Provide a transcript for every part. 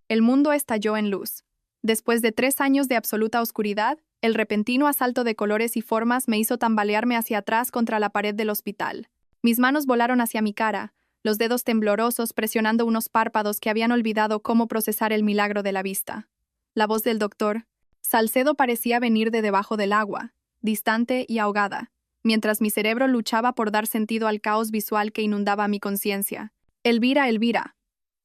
El mundo estalló en luz. Después de 3 años de absoluta oscuridad, el repentino asalto de colores y formas me hizo tambalearme hacia atrás contra la pared del hospital. Mis manos volaron hacia mi cara, los dedos temblorosos presionando unos párpados que habían olvidado cómo procesar el milagro de la vista. La voz del doctor Salcedo parecía venir de debajo del agua, distante y ahogada, mientras mi cerebro luchaba por dar sentido al caos visual que inundaba mi conciencia. Elvira, Elvira,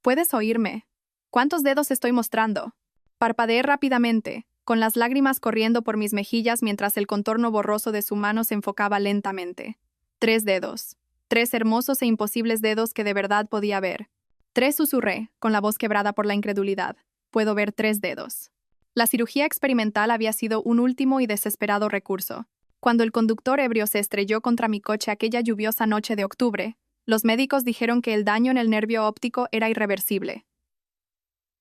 ¿puedes oírme? ¿Cuántos dedos estoy mostrando? Parpadeé rápidamente, con las lágrimas corriendo por mis mejillas mientras el contorno borroso de su mano se enfocaba lentamente. 3 dedos. 3 hermosos e imposibles dedos que de verdad podía ver. 3, susurré, con la voz quebrada por la incredulidad. Puedo ver 3 dedos. La cirugía experimental había sido un último y desesperado recurso. Cuando el conductor ebrio se estrelló contra mi coche aquella lluviosa noche de octubre, los médicos dijeron que el daño en el nervio óptico era irreversible.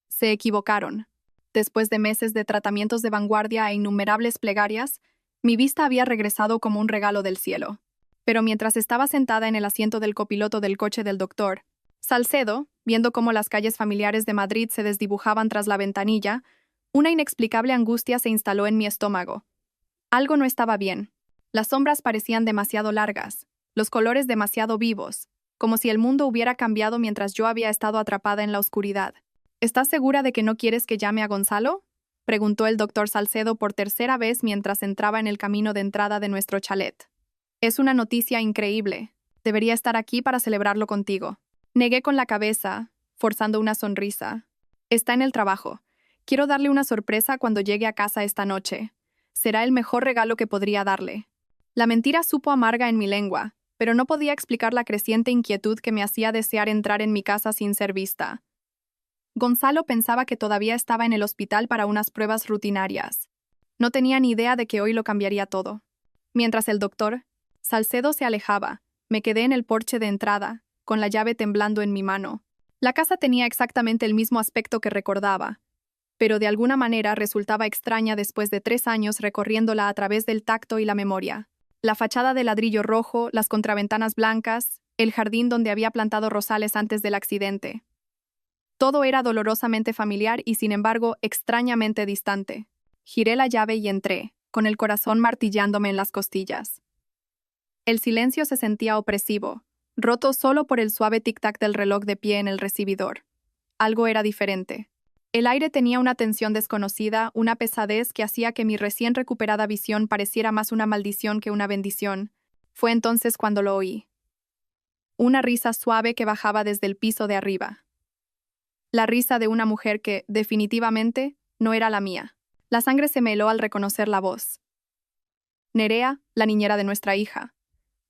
Se equivocaron. Después de meses de tratamientos de vanguardia e innumerables plegarias, mi vista había regresado como un regalo del cielo. Pero mientras estaba sentada en el asiento del copiloto del coche del doctor Salcedo, viendo cómo las calles familiares de Madrid se desdibujaban tras la ventanilla, una inexplicable angustia se instaló en mi estómago. Algo no estaba bien. Las sombras parecían demasiado largas, los colores demasiado vivos, como si el mundo hubiera cambiado mientras yo había estado atrapada en la oscuridad. ¿Estás segura de que no quieres que llame a Gonzalo?, preguntó el doctor Salcedo por tercera vez mientras entraba en el camino de entrada de nuestro chalet. Es una noticia increíble. Debería estar aquí para celebrarlo contigo. Negué con la cabeza, forzando una sonrisa. Está en el trabajo. Quiero darle una sorpresa cuando llegue a casa esta noche. Será el mejor regalo que podría darle. La mentira supo amarga en mi lengua, pero no podía explicar la creciente inquietud que me hacía desear entrar en mi casa sin ser vista. Gonzalo pensaba que todavía estaba en el hospital para unas pruebas rutinarias. No tenía ni idea de que hoy lo cambiaría todo. Mientras el doctor Salcedo se alejaba, me quedé en el porche de entrada, con la llave temblando en mi mano. La casa tenía exactamente el mismo aspecto que recordaba, pero de alguna manera resultaba extraña después de 3 años recorriéndola a través del tacto y la memoria. La fachada de ladrillo rojo, las contraventanas blancas, el jardín donde había plantado rosales antes del accidente. Todo era dolorosamente familiar y, sin embargo, extrañamente distante. Giré la llave y entré, con el corazón martillándome en las costillas. El silencio se sentía opresivo, roto solo por el suave tic-tac del reloj de pie en el recibidor. Algo era diferente. El aire tenía una tensión desconocida, una pesadez que hacía que mi recién recuperada visión pareciera más una maldición que una bendición. Fue entonces cuando lo oí. Una risa suave que bajaba desde el piso de arriba. La risa de una mujer que, definitivamente, no era la mía. La sangre se me heló al reconocer la voz. Nerea, la niñera de nuestra hija.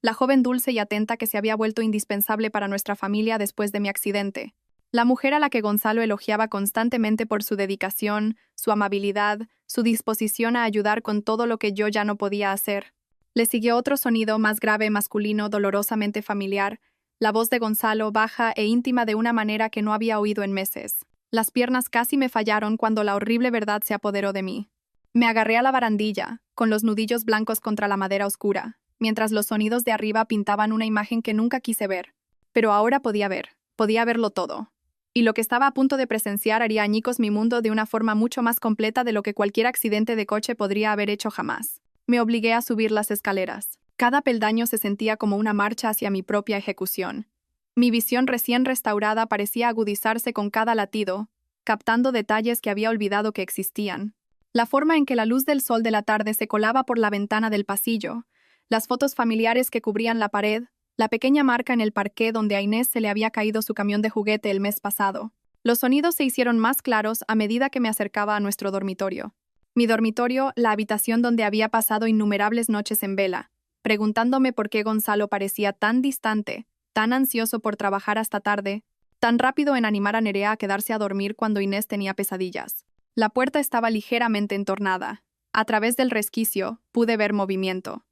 La joven dulce y atenta que se había vuelto indispensable para nuestra familia después de mi accidente. La mujer a la que Gonzalo elogiaba constantemente por su dedicación, su amabilidad, su disposición a ayudar con todo lo que yo ya no podía hacer. Le siguió otro sonido más grave, masculino, dolorosamente familiar, la voz de Gonzalo, baja e íntima de una manera que no había oído en meses. Las piernas casi me fallaron cuando la horrible verdad se apoderó de mí. Me agarré a la barandilla, con los nudillos blancos contra la madera oscura, mientras los sonidos de arriba pintaban una imagen que nunca quise ver. Pero ahora podía verlo todo. Y lo que estaba a punto de presenciar haría añicos mi mundo de una forma mucho más completa de lo que cualquier accidente de coche podría haber hecho jamás. Me obligué a subir las escaleras. Cada peldaño se sentía como una marcha hacia mi propia ejecución. Mi visión recién restaurada parecía agudizarse con cada latido, captando detalles que había olvidado que existían. La forma en que la luz del sol de la tarde se colaba por la ventana del pasillo, las fotos familiares que cubrían la pared, la pequeña marca en el parqué donde a Inés se le había caído su camión de juguete el mes pasado. Los sonidos se hicieron más claros a medida que me acercaba a nuestro dormitorio. Mi dormitorio, la habitación donde había pasado innumerables noches en vela, preguntándome por qué Gonzalo parecía tan distante, tan ansioso por trabajar hasta tarde, tan rápido en animar a Nerea a quedarse a dormir cuando Inés tenía pesadillas. La puerta estaba ligeramente entornada. A través del resquicio, pude ver movimiento.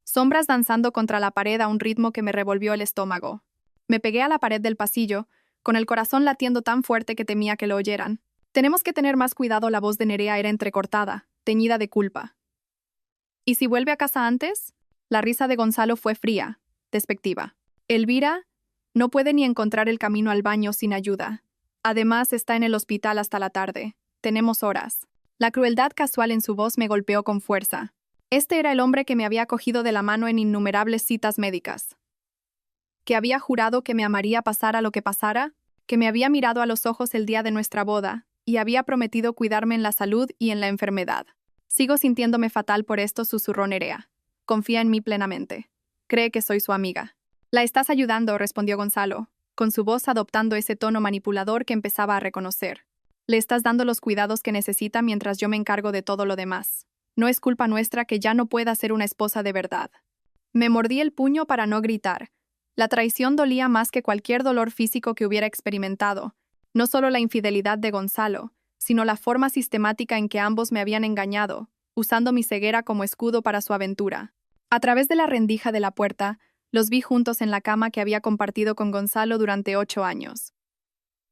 Sombras danzando contra la pared a un ritmo que me revolvió el estómago. Me pegué a la pared del pasillo, con el corazón latiendo tan fuerte que temía que lo oyeran. Tenemos que tener más cuidado, la voz de Nerea era entrecortada, teñida de culpa. ¿Y si vuelve a casa antes? La risa de Gonzalo fue fría, despectiva. Elvira no puede ni encontrar el camino al baño sin ayuda. Además, está en el hospital hasta la tarde. Tenemos horas. La crueldad casual en su voz me golpeó con fuerza. Este era el hombre que me había cogido de la mano en innumerables citas médicas. Que había jurado que me amaría pasara lo que pasara, que me había mirado a los ojos el día de nuestra boda, y había prometido cuidarme en la salud y en la enfermedad. Sigo sintiéndome fatal por esto, susurró Nerea. Confía en mí plenamente. Cree que soy su amiga. La estás ayudando, respondió Gonzalo, con su voz adoptando ese tono manipulador que empezaba a reconocer. Le estás dando los cuidados que necesita mientras yo me encargo de todo lo demás. No es culpa nuestra que ya no pueda ser una esposa de verdad. Me mordí el puño para no gritar. La traición dolía más que cualquier dolor físico que hubiera experimentado. No solo la infidelidad de Gonzalo, sino la forma sistemática en que ambos me habían engañado, usando mi ceguera como escudo para su aventura. A través de la rendija de la puerta, los vi juntos en la cama que había compartido con Gonzalo durante 8 años.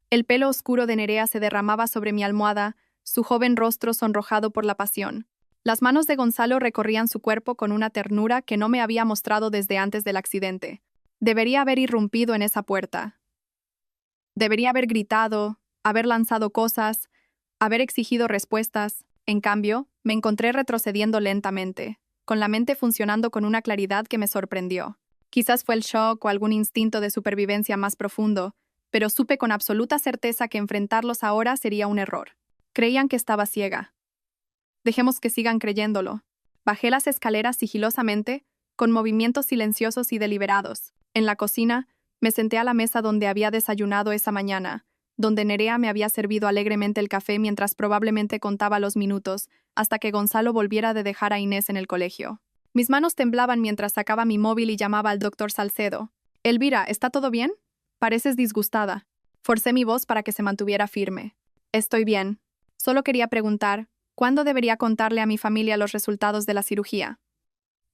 El pelo oscuro de Nerea se derramaba sobre mi almohada, su joven rostro sonrojado por la pasión. Las manos de Gonzalo recorrían su cuerpo con una ternura que no me había mostrado desde antes del accidente. Debería haber irrumpido en esa puerta. Debería haber gritado, haber lanzado cosas, haber exigido respuestas. En cambio, me encontré retrocediendo lentamente, con la mente funcionando con una claridad que me sorprendió. Quizás fue el shock o algún instinto de supervivencia más profundo, pero supe con absoluta certeza que enfrentarlos ahora sería un error. Creían que estaba ciega. Dejemos que sigan creyéndolo. Bajé las escaleras sigilosamente, con movimientos silenciosos y deliberados. En la cocina, me senté a la mesa donde había desayunado esa mañana, donde Nerea me había servido alegremente el café mientras probablemente contaba los minutos, hasta que Gonzalo volviera de dejar a Inés en el colegio. Mis manos temblaban mientras sacaba mi móvil y llamaba al doctor Salcedo. «Elvira, ¿está todo bien? Pareces disgustada». Forcé mi voz para que se mantuviera firme. «Estoy bien. Solo quería preguntar, ¿cuándo debería contarle a mi familia los resultados de la cirugía?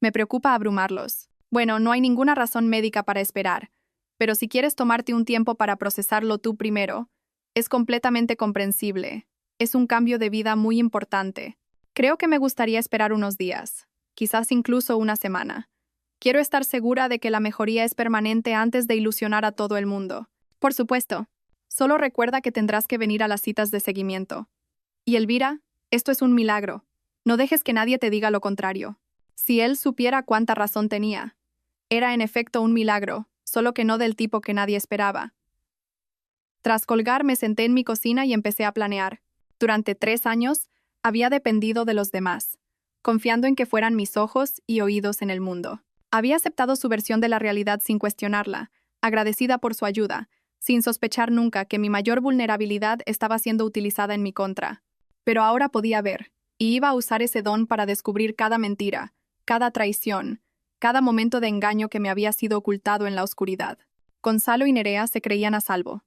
Me preocupa abrumarlos. Bueno, no hay ninguna razón médica para esperar, pero si quieres tomarte un tiempo para procesarlo tú primero, es completamente comprensible. Es un cambio de vida muy importante. Creo que me gustaría esperar unos días, quizás incluso una semana. Quiero estar segura de que la mejoría es permanente antes de ilusionar a todo el mundo. Por supuesto, solo recuerda que tendrás que venir a las citas de seguimiento. Y Elvira, esto es un milagro. No dejes que nadie te diga lo contrario. Si él supiera cuánta razón tenía. Era en efecto un milagro, solo que no del tipo que nadie esperaba. Tras colgar, me senté en mi cocina y empecé a planear. Durante 3 años, había dependido de los demás, confiando en que fueran mis ojos y oídos en el mundo. Había aceptado su versión de la realidad sin cuestionarla, agradecida por su ayuda, sin sospechar nunca que mi mayor vulnerabilidad estaba siendo utilizada en mi contra. Pero ahora podía ver, y iba a usar ese don para descubrir cada mentira, cada traición, cada momento de engaño que me había sido ocultado en la oscuridad. Gonzalo y Nerea se creían a salvo.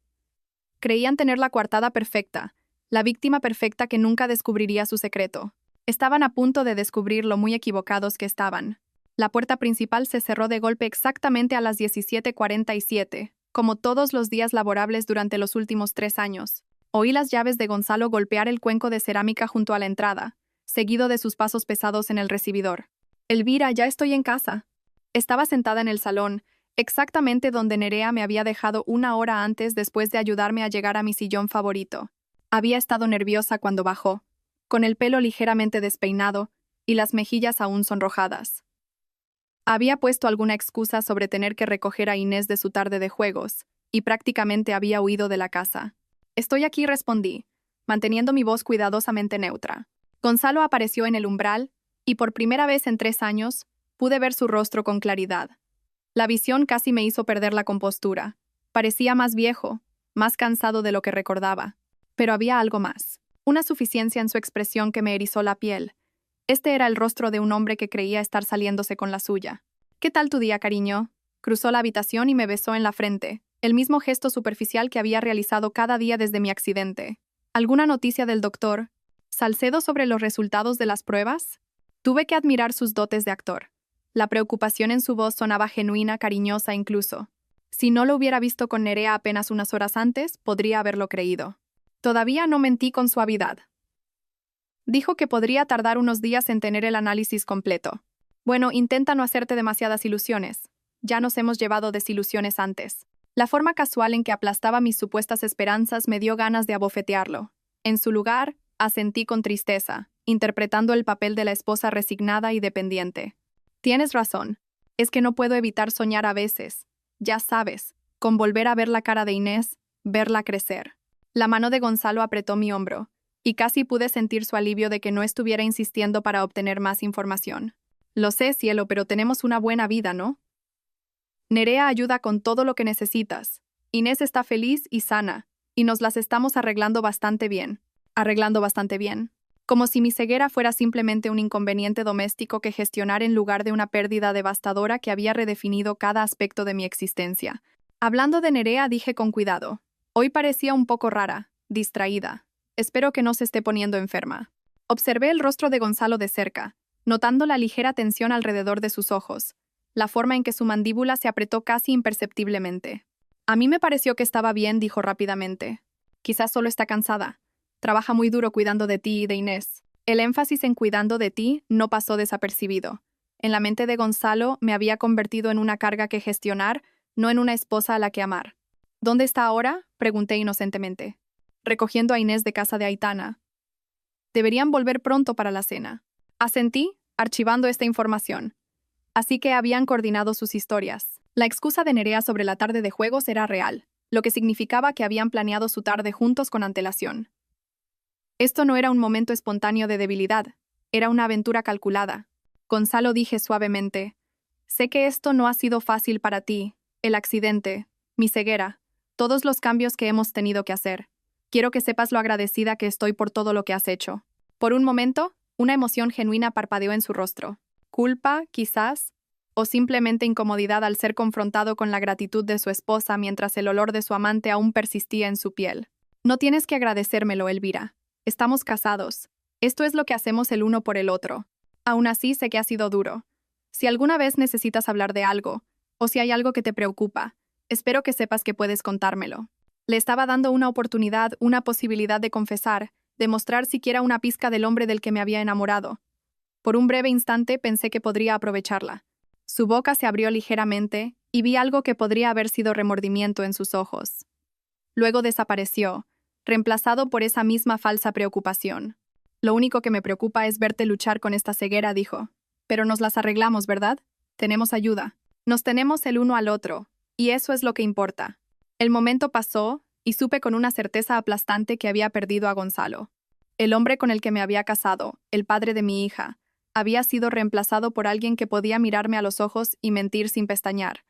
Creían tener la coartada perfecta, la víctima perfecta que nunca descubriría su secreto. Estaban a punto de descubrir lo muy equivocados que estaban. La puerta principal se cerró de golpe exactamente a las 17:47, como todos los días laborables durante los últimos 3 años. Oí las llaves de Gonzalo golpear el cuenco de cerámica junto a la entrada, seguido de sus pasos pesados en el recibidor. «Elvira, ya estoy en casa». Estaba sentada en el salón, exactamente donde Nerea me había dejado 1 hora antes después de ayudarme a llegar a mi sillón favorito. Había estado nerviosa cuando bajó, con el pelo ligeramente despeinado y las mejillas aún sonrojadas. Había puesto alguna excusa sobre tener que recoger a Inés de su tarde de juegos, y prácticamente había huido de la casa. «Estoy aquí», respondí, manteniendo mi voz cuidadosamente neutra. Gonzalo apareció en el umbral, y por primera vez en 3 años, pude ver su rostro con claridad. La visión casi me hizo perder la compostura. Parecía más viejo, más cansado de lo que recordaba. Pero había algo más. Una suficiencia en su expresión que me erizó la piel. Este era el rostro de un hombre que creía estar saliéndose con la suya. «¿Qué tal tu día, cariño?» Cruzó la habitación y me besó en la frente, el mismo gesto superficial que había realizado cada día desde mi accidente. ¿Alguna noticia del doctor Salcedo sobre los resultados de las pruebas? Tuve que admirar sus dotes de actor. La preocupación en su voz sonaba genuina, cariñosa incluso. Si no lo hubiera visto con Nerea apenas unas horas antes, podría haberlo creído. Todavía no mentí con suavidad. Dijo que podría tardar unos días en tener el análisis completo. Bueno, intenta no hacerte demasiadas ilusiones. Ya nos hemos llevado desilusiones antes. La forma casual en que aplastaba mis supuestas esperanzas me dio ganas de abofetearlo. En su lugar, asentí con tristeza, interpretando el papel de la esposa resignada y dependiente. Tienes razón. Es que no puedo evitar soñar a veces. Ya sabes, con volver a ver la cara de Inés, verla crecer. La mano de Gonzalo apretó mi hombro, y casi pude sentir su alivio de que no estuviera insistiendo para obtener más información. Lo sé, cielo, pero tenemos una buena vida, ¿no? Nerea ayuda con todo lo que necesitas. Inés está feliz y sana, y nos las estamos arreglando bastante bien. Arreglando bastante bien. Como si mi ceguera fuera simplemente un inconveniente doméstico que gestionar en lugar de una pérdida devastadora que había redefinido cada aspecto de mi existencia. Hablando de Nerea, dije con cuidado. Hoy parecía un poco rara, distraída. Espero que no se esté poniendo enferma. Observé el rostro de Gonzalo de cerca, notando la ligera tensión alrededor de sus ojos, la forma en que su mandíbula se apretó casi imperceptiblemente. A mí me pareció que estaba bien, dijo rápidamente. Quizás solo está cansada. Trabaja muy duro cuidando de ti y de Inés. El énfasis en cuidando de ti no pasó desapercibido. En la mente de Gonzalo me había convertido en una carga que gestionar, no en una esposa a la que amar. ¿Dónde está ahora?, pregunté inocentemente. Recogiendo a Inés de casa de Aitana. Deberían volver pronto para la cena. Asentí, archivando esta información. Así que habían coordinado sus historias. La excusa de Nerea sobre la tarde de juegos era real, lo que significaba que habían planeado su tarde juntos con antelación. Esto no era un momento espontáneo de debilidad, era una aventura calculada. Gonzalo, dije suavemente. Sé que esto no ha sido fácil para ti, el accidente, mi ceguera, todos los cambios que hemos tenido que hacer. Quiero que sepas lo agradecida que estoy por todo lo que has hecho. Por un momento, una emoción genuina parpadeó en su rostro. Culpa, quizás, o simplemente incomodidad al ser confrontado con la gratitud de su esposa mientras el olor de su amante aún persistía en su piel. No tienes que agradecérmelo, Elvira. Estamos casados. Esto es lo que hacemos el uno por el otro. Aún así, sé que ha sido duro. Si alguna vez necesitas hablar de algo, o si hay algo que te preocupa, espero que sepas que puedes contármelo. Le estaba dando una oportunidad, una posibilidad de confesar, de mostrar siquiera una pizca del hombre del que me había enamorado. Por un breve instante pensé que podría aprovecharla. Su boca se abrió ligeramente y vi algo que podría haber sido remordimiento en sus ojos. Luego desapareció, reemplazado por esa misma falsa preocupación. Lo único que me preocupa es verte luchar con esta ceguera, dijo. Pero nos las arreglamos, ¿verdad? Tenemos ayuda. Nos tenemos el uno al otro, y eso es lo que importa. El momento pasó, y supe con una certeza aplastante que había perdido a Gonzalo. El hombre con el que me había casado, el padre de mi hija, había sido reemplazado por alguien que podía mirarme a los ojos y mentir sin pestañear.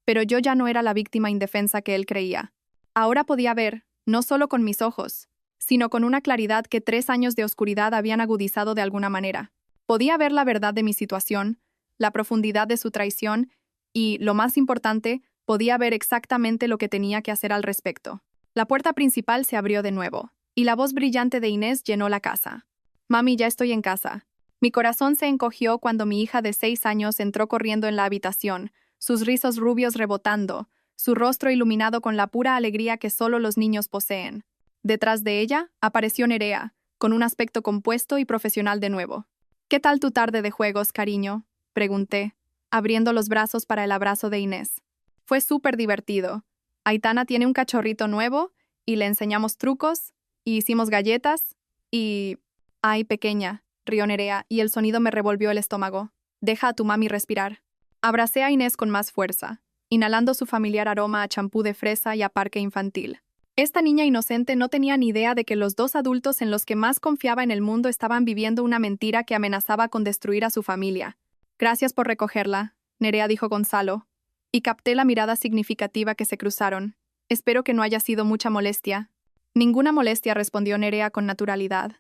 Pero yo ya no era la víctima indefensa que él creía. Ahora podía ver, no solo con mis ojos, sino con una claridad que 3 años de oscuridad habían agudizado de alguna manera. Podía ver la verdad de mi situación, la profundidad de su traición y, lo más importante, podía ver exactamente lo que tenía que hacer al respecto. La puerta principal se abrió de nuevo, y la voz brillante de Inés llenó la casa. «Mami, ya estoy en casa». Mi corazón se encogió cuando mi hija de 6 años entró corriendo en la habitación, sus rizos rubios rebotando, su rostro iluminado con la pura alegría que solo los niños poseen. Detrás de ella apareció Nerea, con un aspecto compuesto y profesional de nuevo. «¿Qué tal tu tarde de juegos, cariño?», pregunté, abriendo los brazos para el abrazo de Inés. Fue súper divertido. Aitana tiene un cachorrito nuevo, y le enseñamos trucos, y hicimos galletas, y... «Ay, pequeña», rió Nerea, y el sonido me revolvió el estómago. «Deja a tu mami respirar». Abracé a Inés con más fuerza, inhalando su familiar aroma a champú de fresa y a parque infantil. Esta niña inocente no tenía ni idea de que los 2 adultos en los que más confiaba en el mundo estaban viviendo una mentira que amenazaba con destruir a su familia. «Gracias por recogerla», Nerea dijo Gonzalo, y capté la mirada significativa que se cruzaron. «Espero que no haya sido mucha molestia». «Ninguna molestia», respondió Nerea con naturalidad.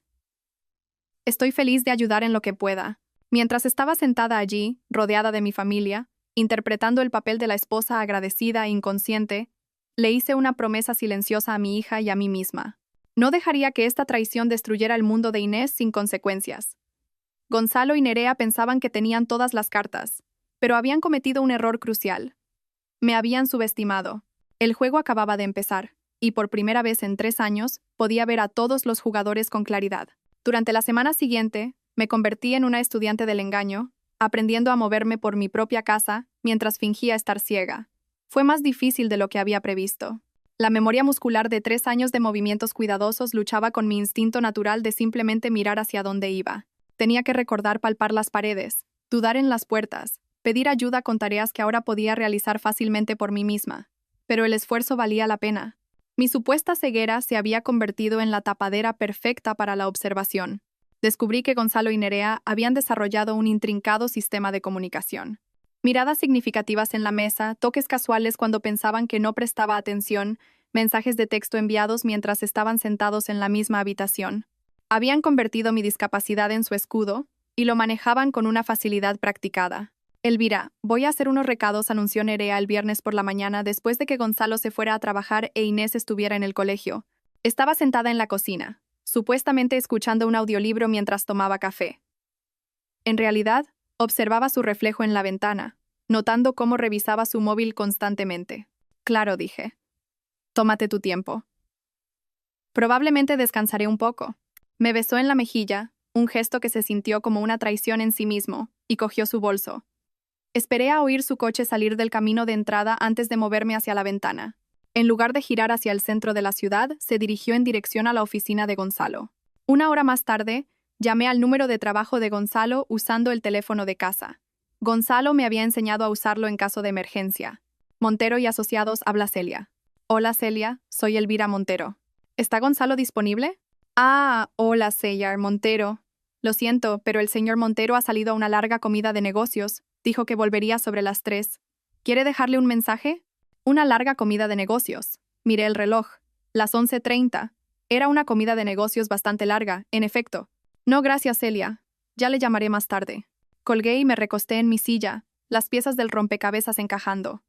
«Estoy feliz de ayudar en lo que pueda». Mientras estaba sentada allí, rodeada de mi familia, interpretando el papel de la esposa agradecida e inconsciente, le hice una promesa silenciosa a mi hija y a mí misma. No dejaría que esta traición destruyera el mundo de Inés sin consecuencias. Gonzalo y Nerea pensaban que tenían todas las cartas, pero habían cometido un error crucial. Me habían subestimado. El juego acababa de empezar, y por primera vez en 3 años podía ver a todos los jugadores con claridad. Durante la semana siguiente, me convertí en una estudiante del engaño, aprendiendo a moverme por mi propia casa mientras fingía estar ciega. Fue más difícil de lo que había previsto. La memoria muscular de 3 años de movimientos cuidadosos luchaba con mi instinto natural de simplemente mirar hacia dónde iba. Tenía que recordar palpar las paredes, dudar en las puertas, pedir ayuda con tareas que ahora podía realizar fácilmente por mí misma. Pero el esfuerzo valía la pena. Mi supuesta ceguera se había convertido en la tapadera perfecta para la observación. Descubrí que Gonzalo y Nerea habían desarrollado un intrincado sistema de comunicación. Miradas significativas en la mesa, toques casuales cuando pensaban que no prestaba atención, mensajes de texto enviados mientras estaban sentados en la misma habitación. Habían convertido mi discapacidad en su escudo y lo manejaban con una facilidad practicada. Elvira, voy a hacer unos recados, anunció Nerea el viernes por la mañana después de que Gonzalo se fuera a trabajar e Inés estuviera en el colegio. Estaba sentada en la cocina, supuestamente escuchando un audiolibro mientras tomaba café. En realidad, observaba su reflejo en la ventana, notando cómo revisaba su móvil constantemente. Claro, dije. Tómate tu tiempo. Probablemente descansaré un poco. Me besó en la mejilla, un gesto que se sintió como una traición en sí mismo, y cogió su bolso. Esperé a oír su coche salir del camino de entrada antes de moverme hacia la ventana. En lugar de girar hacia el centro de la ciudad, se dirigió en dirección a la oficina de Gonzalo. 1 hora más tarde, llamé al número de trabajo de Gonzalo usando el teléfono de casa. Gonzalo me había enseñado a usarlo en caso de emergencia. Montero y Asociados, habla Celia. Hola Celia, soy Elvira Montero. ¿Está Gonzalo disponible? Ah, hola Celia Montero. Lo siento, pero el señor Montero ha salido a una larga comida de negocios. Dijo que volvería sobre las 3. ¿Quiere dejarle un mensaje? Una larga comida de negocios. Miré el reloj. Las 11:30. Era una comida de negocios bastante larga, en efecto. No, gracias, Celia. Ya le llamaré más tarde. Colgué y me recosté en mi silla, las piezas del rompecabezas encajando.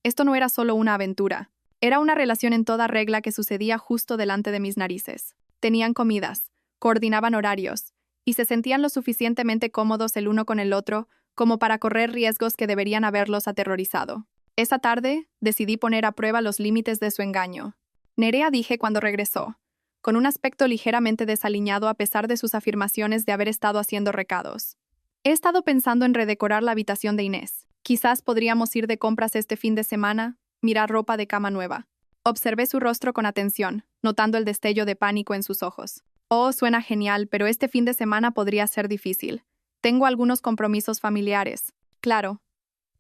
Esto no era solo una aventura. Era una relación en toda regla que sucedía justo delante de mis narices. Tenían comidas, coordinaban horarios, y se sentían lo suficientemente cómodos el uno con el otro como para correr riesgos que deberían haberlos aterrorizado. Esa tarde, decidí poner a prueba los límites de su engaño. Nerea, dije cuando regresó, con un aspecto ligeramente desaliñado a pesar de sus afirmaciones de haber estado haciendo recados. He estado pensando en redecorar la habitación de Inés. Quizás podríamos ir de compras este fin de semana, mirar ropa de cama nueva. Observé su rostro con atención, notando el destello de pánico en sus ojos. Oh, suena genial, pero este fin de semana podría ser difícil. Tengo algunos compromisos familiares. Claro.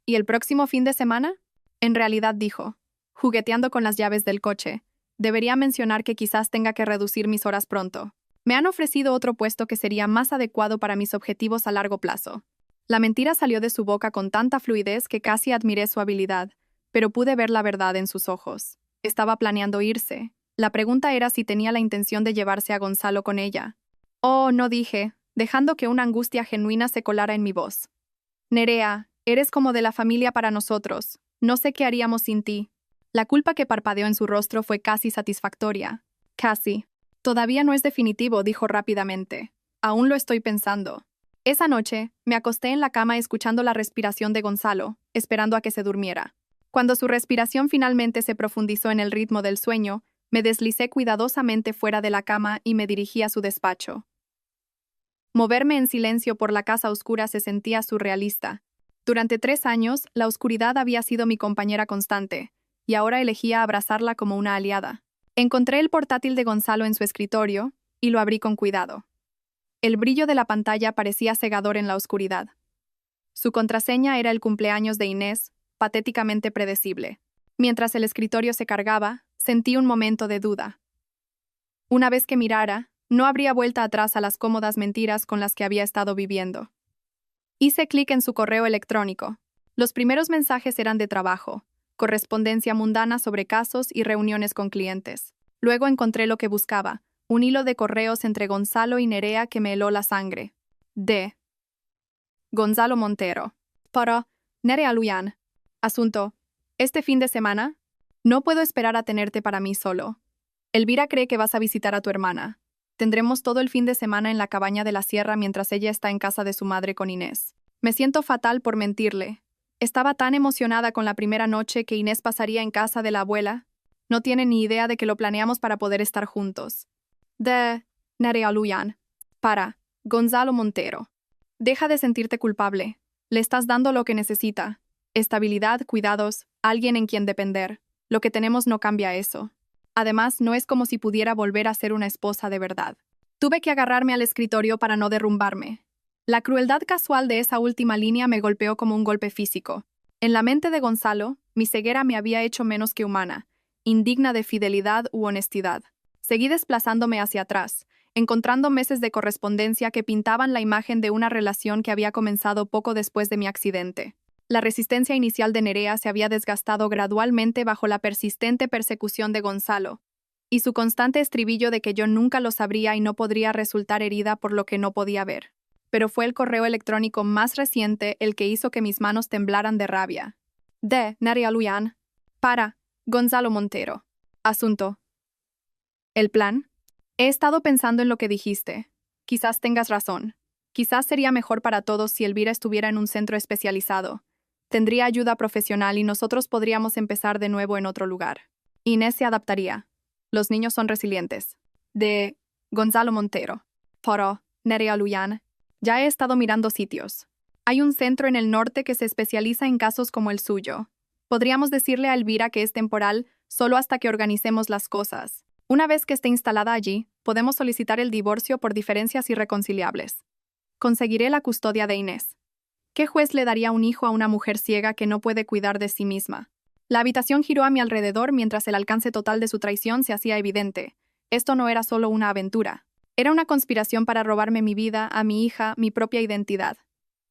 ¿Y el próximo fin de semana? En realidad, dijo, jugueteando con las llaves del coche, debería mencionar que quizás tenga que reducir mis horas pronto. Me han ofrecido otro puesto que sería más adecuado para mis objetivos a largo plazo. La mentira salió de su boca con tanta fluidez que casi admiré su habilidad, pero pude ver la verdad en sus ojos. Estaba planeando irse. La pregunta era si tenía la intención de llevarse a Gonzalo con ella. Oh, no, dije, dejando que una angustia genuina se colara en mi voz. Nerea, eres como de la familia para nosotros. No sé qué haríamos sin ti. La culpa que parpadeó en su rostro fue casi satisfactoria. Casi. Todavía no es definitivo, dijo rápidamente. Aún lo estoy pensando. Esa noche, me acosté en la cama escuchando la respiración de Gonzalo, esperando a que se durmiera. Cuando su respiración finalmente se profundizó en el ritmo del sueño, me deslicé cuidadosamente fuera de la cama y me dirigí a su despacho. Moverme en silencio por la casa oscura se sentía surrealista. Durante 3 años, la oscuridad había sido mi compañera constante, y ahora elegía abrazarla como una aliada. Encontré el portátil de Gonzalo en su escritorio, y lo abrí con cuidado. El brillo de la pantalla parecía cegador en la oscuridad. Su contraseña era el cumpleaños de Inés, patéticamente predecible. Mientras el escritorio se cargaba, sentí un momento de duda. Una vez que mirara, no habría vuelta atrás a las cómodas mentiras con las que había estado viviendo. Hice clic en su correo electrónico. Los primeros mensajes eran de trabajo, correspondencia mundana sobre casos y reuniones con clientes. Luego encontré lo que buscaba, un hilo de correos entre Gonzalo y Nerea que me heló la sangre. De Gonzalo Montero. Para Nerea Luyan. Asunto. Este fin de semana, no puedo esperar a tenerte para mí solo. Elvira cree que vas a visitar a tu hermana. Tendremos todo el fin de semana en la cabaña de la sierra mientras ella está en casa de su madre con Inés. Me siento fatal por mentirle. Estaba tan emocionada con la primera noche que Inés pasaría en casa de la abuela. No tiene ni idea de que lo planeamos para poder estar juntos. De Nerea Luyan. Para Gonzalo Montero. Deja de sentirte culpable. Le estás dando lo que necesita. Estabilidad, cuidados, alguien en quien depender. Lo que tenemos no cambia eso. Además, no es como si pudiera volver a ser una esposa de verdad. Tuve que agarrarme al escritorio para no derrumbarme. La crueldad casual de esa última línea me golpeó como un golpe físico. En la mente de Gonzalo, mi ceguera me había hecho menos que humana, indigna de fidelidad u honestidad. Seguí desplazándome hacia atrás, encontrando meses de correspondencia que pintaban la imagen de una relación que había comenzado poco después de mi accidente. La resistencia inicial de Nerea se había desgastado gradualmente bajo la persistente persecución de Gonzalo, y su constante estribillo de que yo nunca lo sabría y no podría resultar herida por lo que no podía ver. Pero fue el correo electrónico más reciente el que hizo que mis manos temblaran de rabia. De Nerea Luyan. Para Gonzalo Montero. Asunto. ¿El plan? He estado pensando en lo que dijiste. Quizás tengas razón. Quizás sería mejor para todos si Elvira estuviera en un centro especializado. Tendría ayuda profesional y nosotros podríamos empezar de nuevo en otro lugar. Inés se adaptaría. Los niños son resilientes. De Gonzalo Montero. Para Nerea Luyan. Ya he estado mirando sitios. Hay un centro en el norte que se especializa en casos como el suyo. Podríamos decirle a Elvira que es temporal solo hasta que organicemos las cosas. Una vez que esté instalada allí, podemos solicitar el divorcio por diferencias irreconciliables. Conseguiré la custodia de Inés. ¿Qué juez le daría un hijo a una mujer ciega que no puede cuidar de sí misma? La habitación giró a mi alrededor mientras el alcance total de su traición se hacía evidente. Esto no era solo una aventura. Era una conspiración para robarme mi vida, a mi hija, mi propia identidad.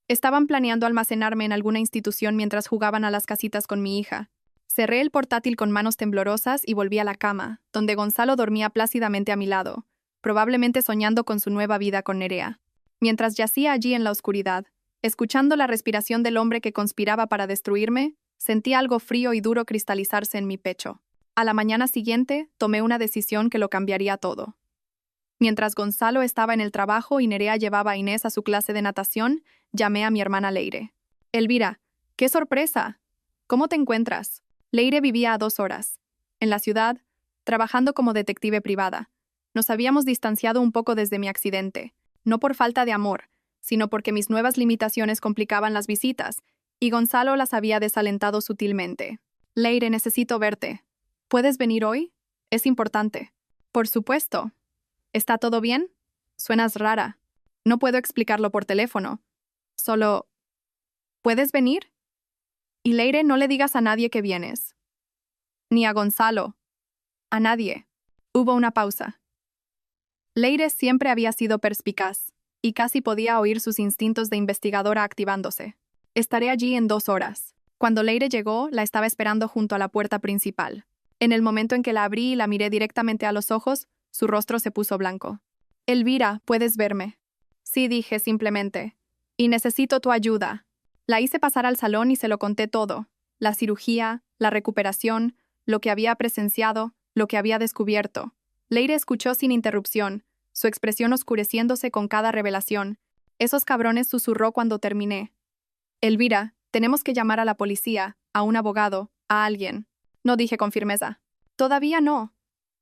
Estaban planeando almacenarme en alguna institución mientras jugaban a las casitas con mi hija. Cerré el portátil con manos temblorosas y volví a la cama, donde Gonzalo dormía plácidamente a mi lado, probablemente soñando con su nueva vida con Nerea. Mientras yacía allí en la oscuridad, escuchando la respiración del hombre que conspiraba para destruirme, sentí algo frío y duro cristalizarse en mi pecho. A la mañana siguiente, tomé una decisión que lo cambiaría todo. Mientras Gonzalo estaba en el trabajo y Nerea llevaba a Inés a su clase de natación, llamé a mi hermana Leire. Elvira, ¡qué sorpresa! ¿Cómo te encuentras? Leire vivía a 2 horas. En la ciudad, trabajando como detective privada. Nos habíamos distanciado un poco desde mi accidente, no por falta de amor, sino porque mis nuevas limitaciones complicaban las visitas, y Gonzalo las había desalentado sutilmente. Leire, necesito verte. ¿Puedes venir hoy? Es importante. Por supuesto. ¿Está todo bien? Suenas rara. No puedo explicarlo por teléfono. Solo... ¿Puedes venir? Y Leire, no le digas a nadie que vienes. Ni a Gonzalo. A nadie. Hubo una pausa. Leire siempre había sido perspicaz, y casi podía oír sus instintos de investigadora activándose. Estaré allí en 2 horas. Cuando Leire llegó, la estaba esperando junto a la puerta principal. En el momento en que la abrí y la miré directamente a los ojos, su rostro se puso blanco. Elvira, ¿puedes verme? Sí, dije simplemente. Y necesito tu ayuda. La hice pasar al salón y se lo conté todo. La cirugía, la recuperación, lo que había presenciado, lo que había descubierto. Leire escuchó sin interrupción, su expresión oscureciéndose con cada revelación. Esos cabrones, susurró cuando terminé. Elvira, tenemos que llamar a la policía, a un abogado, a alguien. No, dije con firmeza. Todavía no.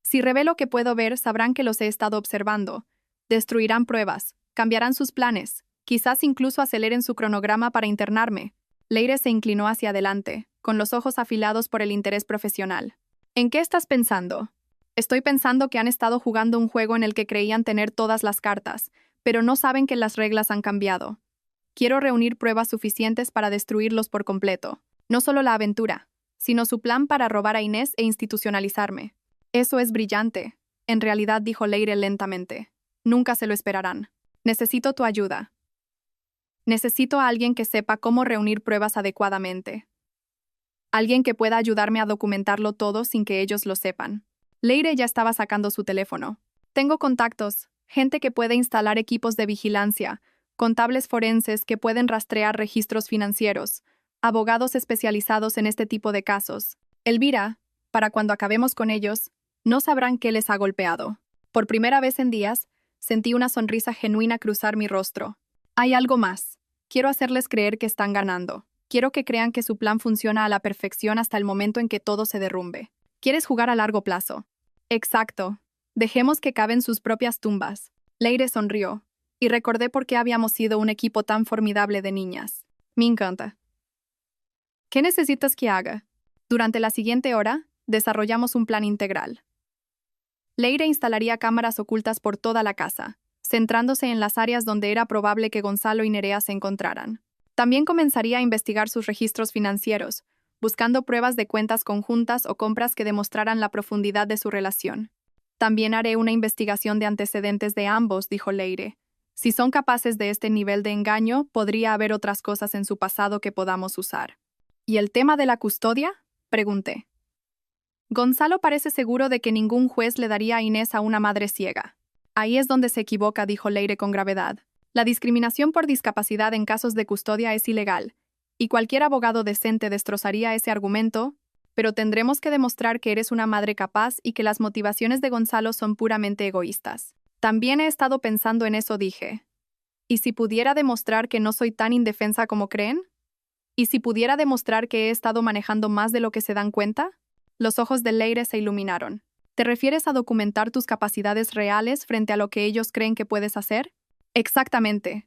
Si revelo que puedo ver, sabrán que los he estado observando. Destruirán pruebas, cambiarán sus planes, quizás incluso aceleren su cronograma para internarme. Leire se inclinó hacia adelante, con los ojos afilados por el interés profesional. ¿En qué estás pensando? Estoy pensando que han estado jugando un juego en el que creían tener todas las cartas, pero no saben que las reglas han cambiado. Quiero reunir pruebas suficientes para destruirlos por completo. No solo la aventura, sino su plan para robar a Inés e institucionalizarme. Eso es brillante. En realidad, dijo Leire lentamente. Nunca se lo esperarán. Necesito tu ayuda. Necesito a alguien que sepa cómo reunir pruebas adecuadamente. Alguien que pueda ayudarme a documentarlo todo sin que ellos lo sepan. Leire ya estaba sacando su teléfono. Tengo contactos, gente que puede instalar equipos de vigilancia, contables forenses que pueden rastrear registros financieros, abogados especializados en este tipo de casos. Elvira, para cuando acabemos con ellos, no sabrán qué les ha golpeado. Por primera vez en días, sentí una sonrisa genuina cruzar mi rostro. Hay algo más. Quiero hacerles creer que están ganando. Quiero que crean que su plan funciona a la perfección hasta el momento en que todo se derrumbe. ¿Quieres jugar a largo plazo? Exacto. Dejemos que caven sus propias tumbas. Leire sonrió, y recordé por qué habíamos sido un equipo tan formidable de niñas. Me encanta. ¿Qué necesitas que haga? Durante la siguiente hora, desarrollamos un plan integral. Leire instalaría cámaras ocultas por toda la casa, centrándose en las áreas donde era probable que Gonzalo y Nerea se encontraran. También comenzaría a investigar sus registros financieros, buscando pruebas de cuentas conjuntas o compras que demostraran la profundidad de su relación. También haré una investigación de antecedentes de ambos, dijo Leire. Si son capaces de este nivel de engaño, podría haber otras cosas en su pasado que podamos usar. ¿Y el tema de la custodia? Pregunté. Gonzalo parece seguro de que ningún juez le daría a Inés a una madre ciega. Ahí es donde se equivoca, dijo Leire con gravedad. La discriminación por discapacidad en casos de custodia es ilegal, y cualquier abogado decente destrozaría ese argumento, pero tendremos que demostrar que eres una madre capaz y que las motivaciones de Gonzalo son puramente egoístas. También he estado pensando en eso, dije. ¿Y si pudiera demostrar que no soy tan indefensa como creen? ¿Y si pudiera demostrar que he estado manejando más de lo que se dan cuenta? Los ojos de Leire se iluminaron. ¿Te refieres a documentar tus capacidades reales frente a lo que ellos creen que puedes hacer? Exactamente.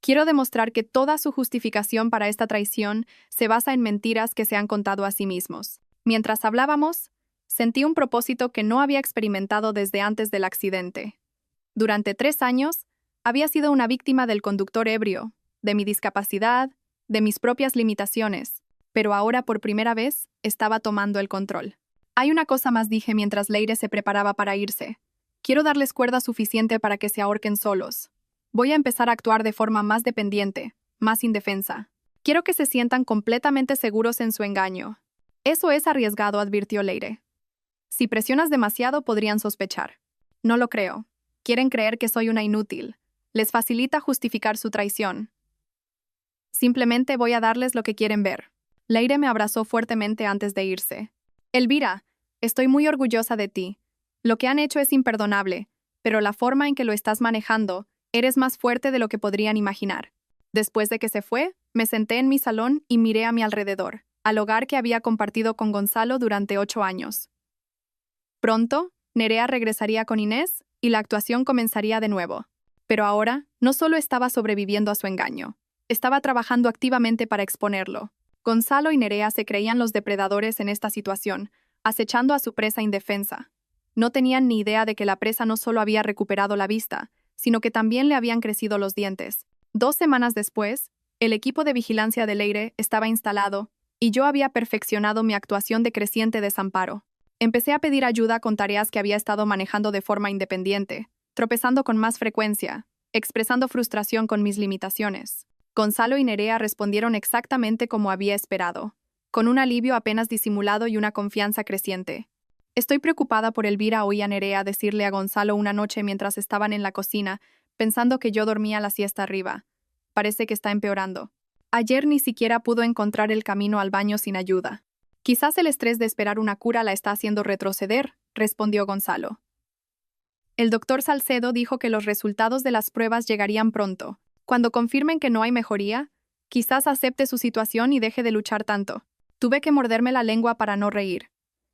Quiero demostrar que toda su justificación para esta traición se basa en mentiras que se han contado a sí mismos. Mientras hablábamos, sentí un propósito que no había experimentado desde antes del accidente. Durante 3 años, había sido una víctima del conductor ebrio, de mi discapacidad, de mis propias limitaciones, pero ahora por primera vez estaba tomando el control. Hay una cosa más, dije mientras Leire se preparaba para irse. Quiero darles cuerda suficiente para que se ahorquen solos. Voy a empezar a actuar de forma más dependiente, más indefensa. Quiero que se sientan completamente seguros en su engaño. Eso es arriesgado, advirtió Leire. Si presionas demasiado, podrían sospechar. No lo creo. Quieren creer que soy una inútil. Les facilita justificar su traición. Simplemente voy a darles lo que quieren ver. Leire me abrazó fuertemente antes de irse. Elvira, estoy muy orgullosa de ti. Lo que han hecho es imperdonable, pero la forma en que lo estás manejando, eres más fuerte de lo que podrían imaginar. Después de que se fue, me senté en mi salón y miré a mi alrededor, al hogar que había compartido con Gonzalo durante 8 años. Pronto, Nerea regresaría con Inés y la actuación comenzaría de nuevo. Pero ahora, no solo estaba sobreviviendo a su engaño, estaba trabajando activamente para exponerlo. Gonzalo y Nerea se creían los depredadores en esta situación, acechando a su presa indefensa. No tenían ni idea de que la presa no solo había recuperado la vista, sino que también le habían crecido los dientes. 2 semanas después, el equipo de vigilancia de Leire estaba instalado y yo había perfeccionado mi actuación de creciente desamparo. Empecé a pedir ayuda con tareas que había estado manejando de forma independiente, tropezando con más frecuencia, expresando frustración con mis limitaciones. Gonzalo y Nerea respondieron exactamente como había esperado, con un alivio apenas disimulado y una confianza creciente. Estoy preocupada por Elvira, oí a Nerea decirle a Gonzalo una noche mientras estaban en la cocina, pensando que yo dormía la siesta arriba. Parece que está empeorando. Ayer ni siquiera pudo encontrar el camino al baño sin ayuda. Quizás el estrés de esperar una cura la está haciendo retroceder, respondió Gonzalo. El doctor Salcedo dijo que los resultados de las pruebas llegarían pronto. Cuando confirmen que no hay mejoría, quizás acepte su situación y deje de luchar tanto. Tuve que morderme la lengua para no reír.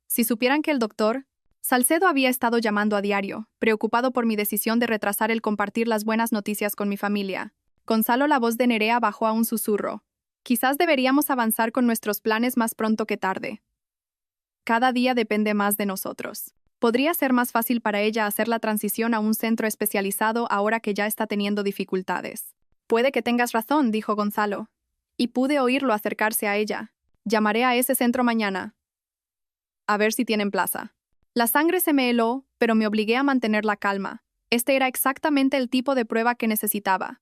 Si supieran que el doctor Salcedo había estado llamando a diario, preocupado por mi decisión de retrasar el compartir las buenas noticias con mi familia. Gonzalo, la voz de Nerea bajó a un susurro. Quizás deberíamos avanzar con nuestros planes más pronto que tarde. Cada día depende más de nosotros. Podría ser más fácil para ella hacer la transición a un centro especializado ahora que ya está teniendo dificultades. Puede que tengas razón, dijo Gonzalo. Y pude oírlo acercarse a ella. Llamaré a ese centro mañana. A ver si tienen plaza. La sangre se me heló, pero me obligué a mantener la calma. Este era exactamente el tipo de prueba que necesitaba.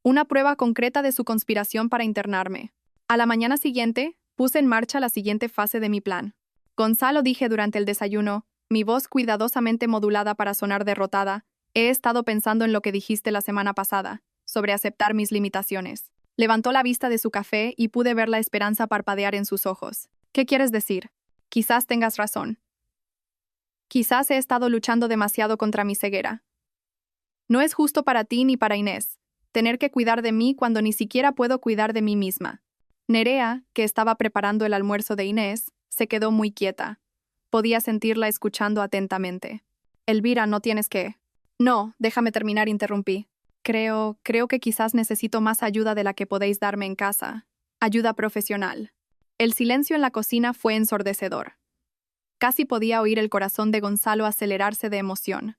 Una prueba concreta de su conspiración para internarme. A la mañana siguiente, puse en marcha la siguiente fase de mi plan. Gonzalo, dije durante el desayuno, mi voz cuidadosamente modulada para sonar derrotada, he estado pensando en lo que dijiste la semana pasada, sobre aceptar mis limitaciones. Levantó la vista de su café y pude ver la esperanza parpadear en sus ojos. ¿Qué quieres decir? Quizás tengas razón. Quizás he estado luchando demasiado contra mi ceguera. No es justo para ti ni para Inés, tener que cuidar de mí cuando ni siquiera puedo cuidar de mí misma. Nerea, que estaba preparando el almuerzo de Inés, se quedó muy quieta. Podía sentirla escuchando atentamente. Elvira, no tienes que... No, déjame terminar, interrumpí. Creo que quizás necesito más ayuda de la que podéis darme en casa. Ayuda profesional. El silencio en la cocina fue ensordecedor. Casi podía oír el corazón de Gonzalo acelerarse de emoción.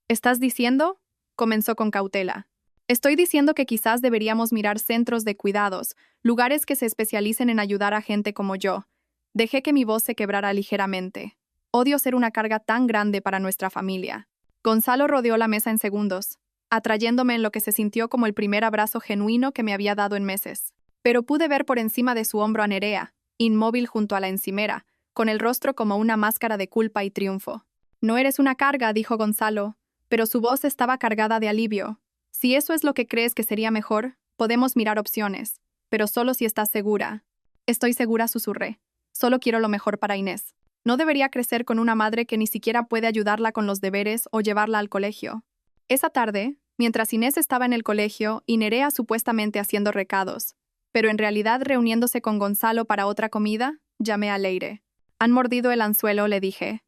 ¿Estás diciendo? Comenzó con cautela. Estoy diciendo que quizás deberíamos mirar centros de cuidados, lugares que se especialicen en ayudar a gente como yo. Dejé que mi voz se quebrara ligeramente. Odio ser una carga tan grande para nuestra familia. Gonzalo rodeó la mesa en segundos, atrayéndome en lo que se sintió como el primer abrazo genuino que me había dado en meses. Pero pude ver por encima de su hombro a Nerea, inmóvil junto a la encimera, con el rostro como una máscara de culpa y triunfo. No eres una carga, dijo Gonzalo, pero su voz estaba cargada de alivio. Si eso es lo que crees que sería mejor, podemos mirar opciones, pero solo si estás segura. Estoy segura, susurré. Solo quiero lo mejor para Inés. No debería crecer con una madre que ni siquiera puede ayudarla con los deberes o llevarla al colegio. Esa tarde, mientras Inés estaba en el colegio y Nerea supuestamente haciendo recados, pero en realidad reuniéndose con Gonzalo para otra comida, llamé a Leire. Han mordido el anzuelo, le dije.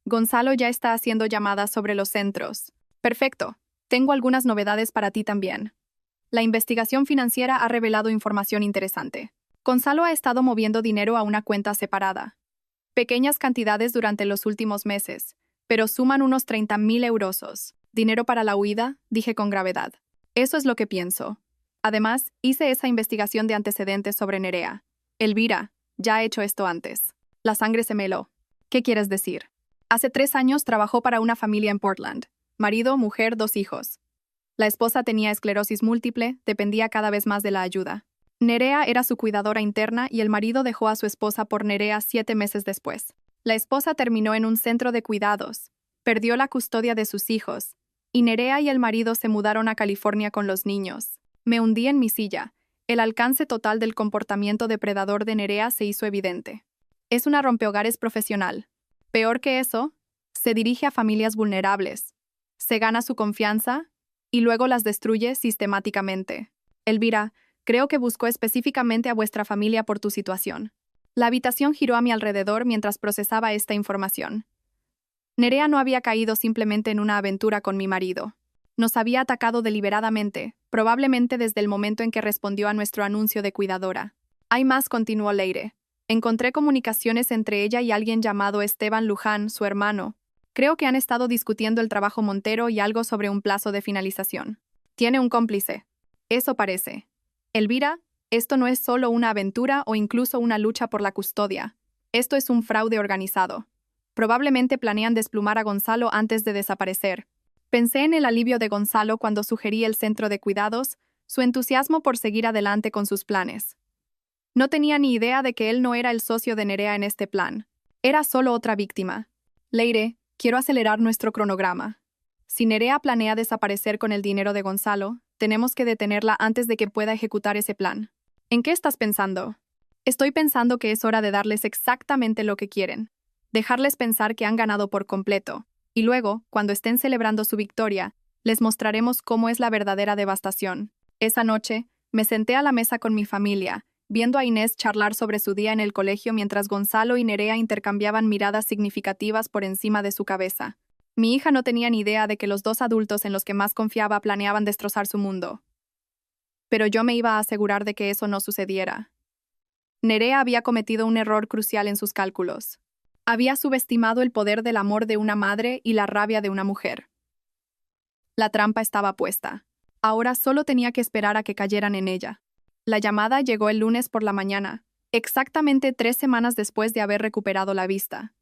Gonzalo ya está haciendo llamadas sobre los centros. Perfecto. Tengo algunas novedades para ti también. La investigación financiera ha revelado información interesante. Gonzalo ha estado moviendo dinero a una cuenta separada. Pequeñas cantidades durante los últimos meses, pero suman unos 30.000 euros. ¿Dinero para la huida?, dije con gravedad. Eso es lo que pienso. Además, hice esa investigación de antecedentes sobre Nerea. Elvira, ya he hecho esto antes. La sangre se me heló. ¿Qué quieres decir? Hace 3 años trabajó para una familia en Portland. Marido, mujer, 2 hijos. La esposa tenía esclerosis múltiple, dependía cada vez más de la ayuda. Nerea era su cuidadora interna y el marido dejó a su esposa por Nerea 7 meses después. La esposa terminó en un centro de cuidados, perdió la custodia de sus hijos, y Nerea y el marido se mudaron a California con los niños. Me hundí en mi silla. El alcance total del comportamiento depredador de Nerea se hizo evidente. Es una rompehogares profesional. Peor que eso, se dirige a familias vulnerables, se gana su confianza y luego las destruye sistemáticamente. Elvira, creo que buscó específicamente a vuestra familia por tu situación. La habitación giró a mi alrededor mientras procesaba esta información. Nerea no había caído simplemente en una aventura con mi marido. Nos había atacado deliberadamente, probablemente desde el momento en que respondió a nuestro anuncio de cuidadora. Hay más, continuó Leire. Encontré comunicaciones entre ella y alguien llamado Esteban Luján, su hermano. Creo que han estado discutiendo el trabajo Montero y algo sobre un plazo de finalización. Tiene un cómplice. Eso parece. Elvira, esto no es solo una aventura o incluso una lucha por la custodia. Esto es un fraude organizado. Probablemente planean desplumar a Gonzalo antes de desaparecer. Pensé en el alivio de Gonzalo cuando sugerí el centro de cuidados, su entusiasmo por seguir adelante con sus planes. No tenía ni idea de que él no era el socio de Nerea en este plan. Era solo otra víctima. Leire, quiero acelerar nuestro cronograma. Si Nerea planea desaparecer con el dinero de Gonzalo, tenemos que detenerla antes de que pueda ejecutar ese plan. ¿En qué estás pensando? Estoy pensando que es hora de darles exactamente lo que quieren. Dejarles pensar que han ganado por completo. Y luego, cuando estén celebrando su victoria, les mostraremos cómo es la verdadera devastación. Esa noche, me senté a la mesa con mi familia, viendo a Inés charlar sobre su día en el colegio mientras Gonzalo y Nerea intercambiaban miradas significativas por encima de su cabeza. Mi hija no tenía ni idea de que los 2 adultos en los que más confiaba planeaban destrozar su mundo. Pero yo me iba a asegurar de que eso no sucediera. Nerea había cometido un error crucial en sus cálculos. Había subestimado el poder del amor de una madre y la rabia de una mujer. La trampa estaba puesta. Ahora solo tenía que esperar a que cayeran en ella. La llamada llegó el lunes por la mañana, exactamente 3 semanas después de haber recuperado la vista.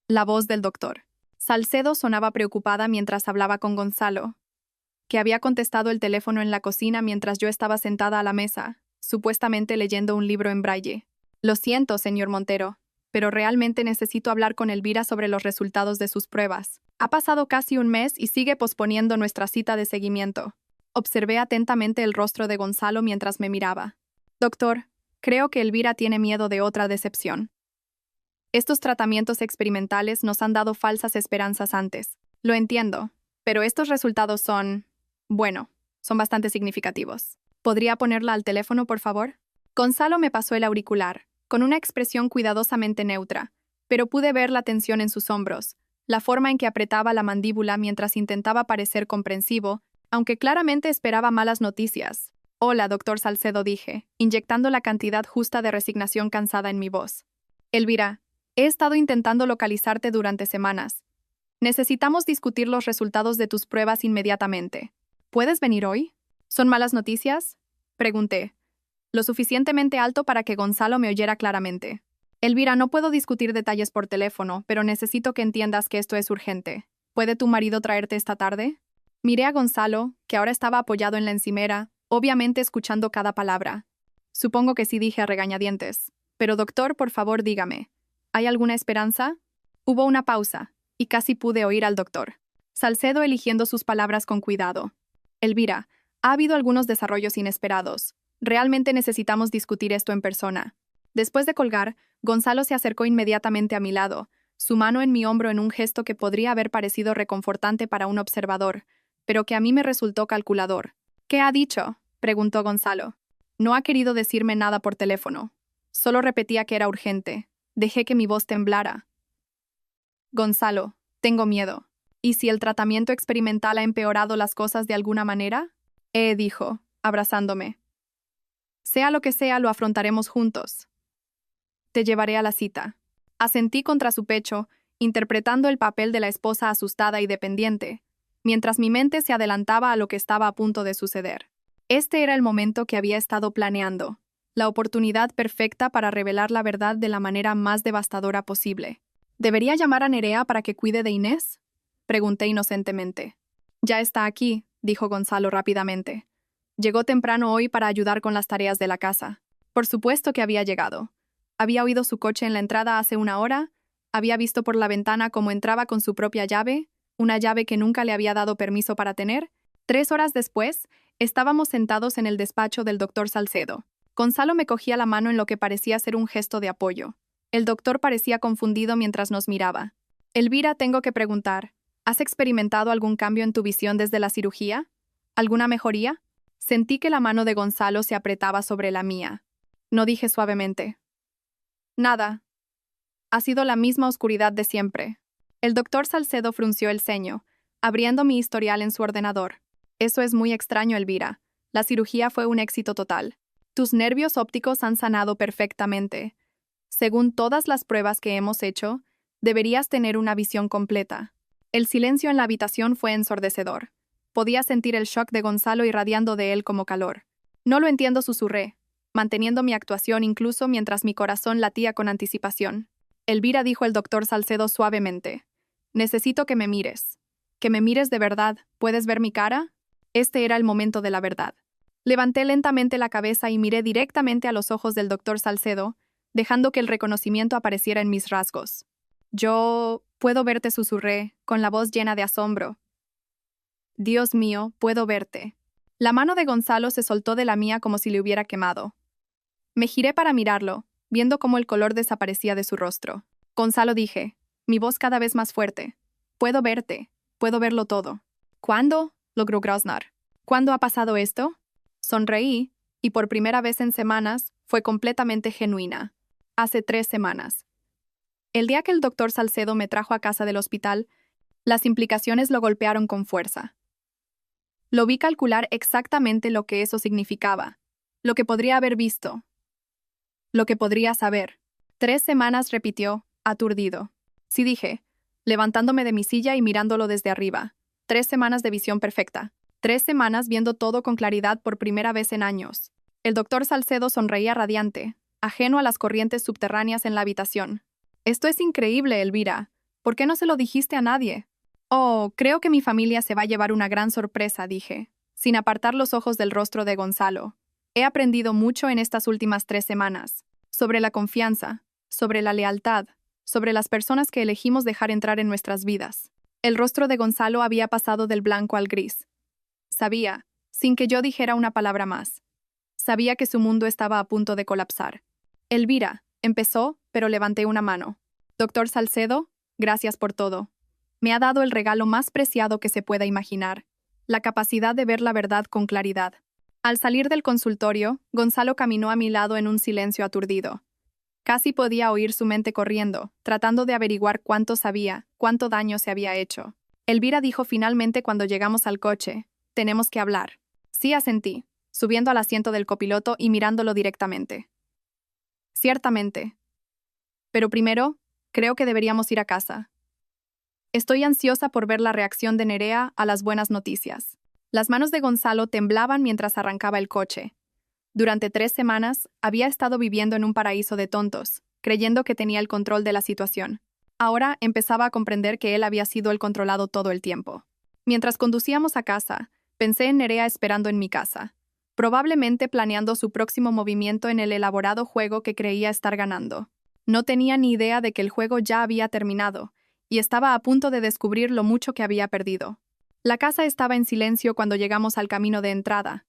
La voz del doctor. Salcedo sonaba preocupada mientras hablaba con Gonzalo, que había contestado el teléfono en la cocina mientras yo estaba sentada a la mesa, supuestamente leyendo un libro en braille. Lo siento, señor Montero, pero realmente necesito hablar con Elvira sobre los resultados de sus pruebas. Ha pasado casi un mes y sigue posponiendo nuestra cita de seguimiento. Observé atentamente el rostro de Gonzalo mientras me miraba. Doctor, creo que Elvira tiene miedo de otra decepción. Estos tratamientos experimentales nos han dado falsas esperanzas antes. Lo entiendo, pero estos resultados son bastante significativos. ¿Podría ponerla al teléfono, por favor? Gonzalo me pasó el auricular, con una expresión cuidadosamente neutra, pero pude ver la tensión en sus hombros, la forma en que apretaba la mandíbula mientras intentaba parecer comprensivo, aunque claramente esperaba malas noticias. Hola, doctor Salcedo, dije, inyectando la cantidad justa de resignación cansada en mi voz. Elvira, he estado intentando localizarte durante semanas. Necesitamos discutir los resultados de tus pruebas inmediatamente. ¿Puedes venir hoy? ¿Son malas noticias? Pregunté, lo suficientemente alto para que Gonzalo me oyera claramente. Elvira, no puedo discutir detalles por teléfono, pero necesito que entiendas que esto es urgente. ¿Puede tu marido traerte esta tarde? Miré a Gonzalo, que ahora estaba apoyado en la encimera, obviamente escuchando cada palabra. Supongo que sí, dije a regañadientes. Pero doctor, por favor, dígame, ¿hay alguna esperanza? Hubo una pausa, y casi pude oír al doctor Salcedo eligiendo sus palabras con cuidado. Elvira, ha habido algunos desarrollos inesperados. Realmente necesitamos discutir esto en persona. Después de colgar, Gonzalo se acercó inmediatamente a mi lado, su mano en mi hombro en un gesto que podría haber parecido reconfortante para un observador, pero que a mí me resultó calculador. ¿Qué ha dicho?, preguntó Gonzalo. No ha querido decirme nada por teléfono. Solo repetía que era urgente. Dejé que mi voz temblara. Gonzalo, tengo miedo. ¿Y si el tratamiento experimental ha empeorado las cosas de alguna manera? Dijo, abrazándome. Sea lo que sea, lo afrontaremos juntos. Te llevaré a la cita. Asentí contra su pecho, interpretando el papel de la esposa asustada y dependiente, mientras mi mente se adelantaba a lo que estaba a punto de suceder. Este era el momento que había estado planeando, la oportunidad perfecta para revelar la verdad de la manera más devastadora posible. ¿Debería llamar a Nerea para que cuide de Inés?, pregunté inocentemente. Ya está aquí, dijo Gonzalo rápidamente. Llegó temprano hoy para ayudar con las tareas de la casa. Por supuesto que había llegado. Había oído su coche en la entrada hace una hora, había visto por la ventana cómo entraba con su propia llave, una llave que nunca le había dado permiso para tener. 3 horas después, estábamos sentados en el despacho del doctor Salcedo. Gonzalo me cogía la mano en lo que parecía ser un gesto de apoyo. El doctor parecía confundido mientras nos miraba. Elvira, tengo que preguntar, ¿has experimentado algún cambio en tu visión desde la cirugía? ¿Alguna mejoría? Sentí que la mano de Gonzalo se apretaba sobre la mía. No, dije suavemente. Nada. Ha sido la misma oscuridad de siempre. El doctor Salcedo frunció el ceño, abriendo mi historial en su ordenador. Eso es muy extraño, Elvira. La cirugía fue un éxito total. Tus nervios ópticos han sanado perfectamente. Según todas las pruebas que hemos hecho, deberías tener una visión completa. El silencio en la habitación fue ensordecedor. Podía sentir el shock de Gonzalo irradiando de él como calor. No lo entiendo, susurré, manteniendo mi actuación incluso mientras mi corazón latía con anticipación. Elvira, dijo el doctor Salcedo suavemente. Necesito que me mires. Que me mires de verdad. ¿Puedes ver mi cara? Este era el momento de la verdad. Levanté lentamente la cabeza y miré directamente a los ojos del doctor Salcedo, dejando que el reconocimiento apareciera en mis rasgos. Yo puedo verte, susurré, con la voz llena de asombro. Dios mío, puedo verte. La mano de Gonzalo se soltó de la mía como si le hubiera quemado. Me giré para mirarlo, viendo cómo el color desaparecía de su rostro. Gonzalo, dije, mi voz cada vez más fuerte. Puedo verte, puedo verlo todo. ¿Cuándo?, logró graznar. ¿Cuándo ha pasado esto? Sonreí, y por primera vez en semanas, fue completamente genuina. Hace 3 semanas. El día que el doctor Salcedo me trajo a casa del hospital, las implicaciones lo golpearon con fuerza. Lo vi calcular exactamente lo que eso significaba, lo que podría haber visto, lo que podría saber. 3 semanas, repitió, aturdido. Sí, dije, levantándome de mi silla y mirándolo desde arriba. 3 semanas de visión perfecta. 3 semanas viendo todo con claridad por primera vez en años. El doctor Salcedo sonreía radiante, ajeno a las corrientes subterráneas en la habitación. Esto es increíble, Elvira. ¿Por qué no se lo dijiste a nadie? Oh, creo que mi familia se va a llevar una gran sorpresa, dije, sin apartar los ojos del rostro de Gonzalo. He aprendido mucho en estas últimas 3 semanas. Sobre la confianza, sobre la lealtad, sobre las personas que elegimos dejar entrar en nuestras vidas. El rostro de Gonzalo había pasado del blanco al gris. Sabía, sin que yo dijera una palabra más. Sabía que su mundo estaba a punto de colapsar. Elvira, empezó, pero levanté una mano. Doctor Salcedo, gracias por todo. Me ha dado el regalo más preciado que se pueda imaginar, la capacidad de ver la verdad con claridad. Al salir del consultorio, Gonzalo caminó a mi lado en un silencio aturdido. Casi podía oír su mente corriendo, tratando de averiguar cuánto sabía, cuánto daño se había hecho. Elvira, dijo finalmente cuando llegamos al coche, tenemos que hablar. Sí, asentí. subiendo al asiento del copiloto y mirándolo directamente. Ciertamente. Pero primero, creo que deberíamos ir a casa. Estoy ansiosa por ver la reacción de Nerea a las buenas noticias. Las manos de Gonzalo temblaban mientras arrancaba el coche. Durante 3 semanas, había estado viviendo en un paraíso de tontos, creyendo que tenía el control de la situación. Ahora empezaba a comprender que él había sido el controlado todo el tiempo. Mientras conducíamos a casa, pensé en Nerea esperando en mi casa, probablemente planeando su próximo movimiento en el elaborado juego que creía estar ganando. No tenía ni idea de que el juego ya había terminado, y estaba a punto de descubrir lo mucho que había perdido. La casa estaba en silencio cuando llegamos al camino de entrada.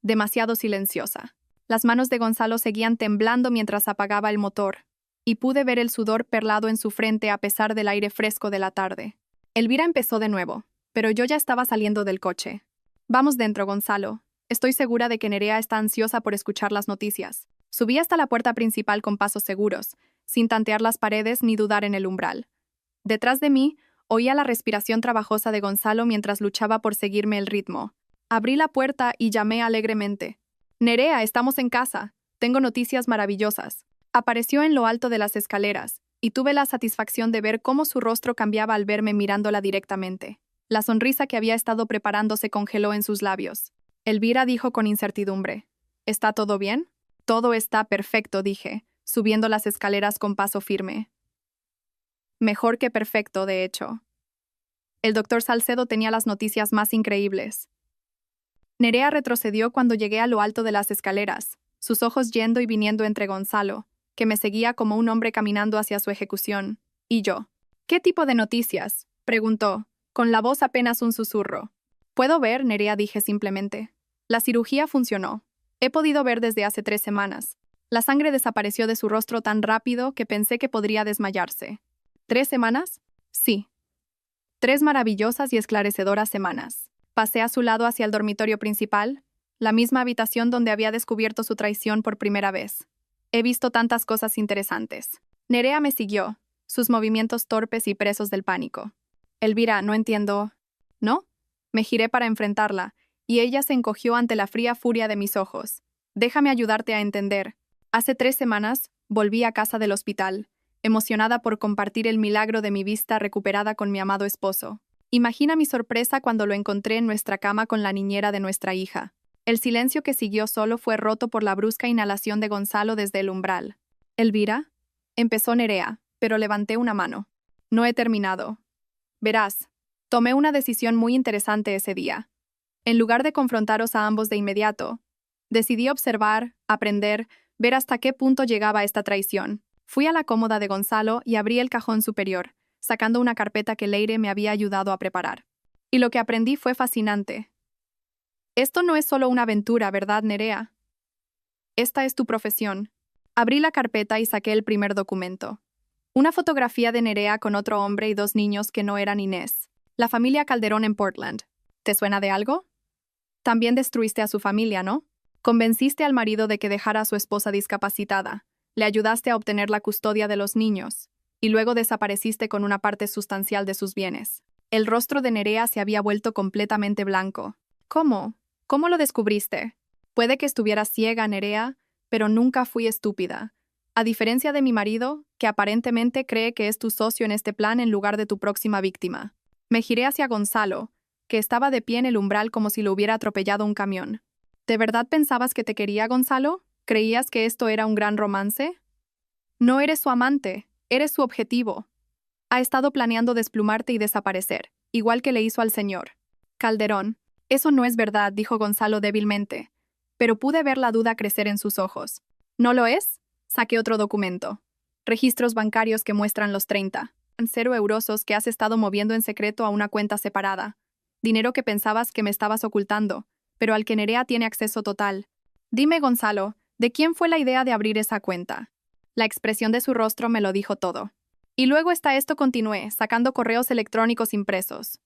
Demasiado silenciosa. Las manos de Gonzalo seguían temblando mientras apagaba el motor, y pude ver el sudor perlado en su frente a pesar del aire fresco de la tarde. Elvira empezó de nuevo, pero yo ya estaba saliendo del coche. Vamos dentro, Gonzalo. Estoy segura de que Nerea está ansiosa por escuchar las noticias. Subí hasta la puerta principal con pasos seguros, sin tantear las paredes ni dudar en el umbral. Detrás de mí, oía la respiración trabajosa de Gonzalo mientras luchaba por seguirme el ritmo. Abrí la puerta y llamé alegremente. «Nerea, estamos en casa. Tengo noticias maravillosas». Apareció en lo alto de las escaleras, y tuve la satisfacción de ver cómo su rostro cambiaba al verme mirándola directamente. La sonrisa que había estado preparando se congeló en sus labios. Elvira dijo con incertidumbre. «¿Está todo bien?» «Todo está perfecto», dije, subiendo las escaleras con paso firme. Mejor que perfecto, de hecho. El doctor Salcedo tenía las noticias más increíbles. Nerea retrocedió cuando llegué a lo alto de las escaleras, sus ojos yendo y viniendo entre Gonzalo, que me seguía como un hombre caminando hacia su ejecución, y yo. «¿Qué tipo de noticias?», preguntó, con la voz apenas un susurro. «Puedo ver», Nerea, dije simplemente. «La cirugía funcionó. He podido ver desde hace 3 semanas. La sangre desapareció de su rostro tan rápido que pensé que podría desmayarse». «¿3 semanas?» «Sí. 3 maravillosas y esclarecedoras semanas». Pasé a su lado hacia el dormitorio principal, la misma habitación donde había descubierto su traición por primera vez. He visto tantas cosas interesantes. Nerea me siguió, sus movimientos torpes y presos del pánico. «Elvira, no entiendo». «¿No?» Me giré para enfrentarla, y ella se encogió ante la fría furia de mis ojos. «Déjame ayudarte a entender. Hace 3 semanas, volví a casa del hospital, emocionada por compartir el milagro de mi vista recuperada con mi amado esposo. Imagina mi sorpresa cuando lo encontré en nuestra cama con la niñera de nuestra hija. El silencio que siguió solo fue roto por la brusca inhalación de Gonzalo desde el umbral. «¿Elvira?» Empezó Nerea, pero levanté una mano. «No he terminado. Verás, tomé una decisión muy interesante ese día. En lugar de confrontaros a ambos de inmediato, decidí observar, aprender, ver hasta qué punto llegaba esta traición. Fui a la cómoda de Gonzalo y abrí el cajón superior, sacando una carpeta que Leire me había ayudado a preparar. Y lo que aprendí fue fascinante. Esto no es solo una aventura, ¿verdad, Nerea? Esta es tu profesión». Abrí la carpeta y saqué el primer documento. Una fotografía de Nerea con otro hombre y 2 niños que no eran Inés. La familia Calderón en Portland. ¿Te suena de algo? También destruiste a su familia, ¿no? Convenciste al marido de que dejara a su esposa discapacitada. Le ayudaste a obtener la custodia de los niños. Y luego desapareciste con una parte sustancial de sus bienes. El rostro de Nerea se había vuelto completamente blanco. ¿Cómo? ¿Cómo lo descubriste? Puede que estuviera ciega, Nerea, pero nunca fui estúpida. A diferencia de mi marido, que aparentemente cree que es tu socio en este plan en lugar de tu próxima víctima. Me giré hacia Gonzalo, que estaba de pie en el umbral como si lo hubiera atropellado un camión. ¿De verdad pensabas que te quería, Gonzalo? ¿Creías que esto era un gran romance? No eres su amante, eres su objetivo. Ha estado planeando desplumarte y desaparecer, igual que le hizo al señor Calderón. «Eso no es verdad», dijo Gonzalo débilmente, pero pude ver la duda crecer en sus ojos. «¿No lo es?» Saqué otro documento. Registros bancarios que muestran los 0 eurosos que has estado moviendo en secreto a una cuenta separada. Dinero que pensabas que me estabas ocultando, pero al que Nerea tiene acceso total. Dime, Gonzalo, ¿de quién fue la idea de abrir esa cuenta? La expresión de su rostro me lo dijo todo. Y luego está esto, continué, sacando correos electrónicos impresos.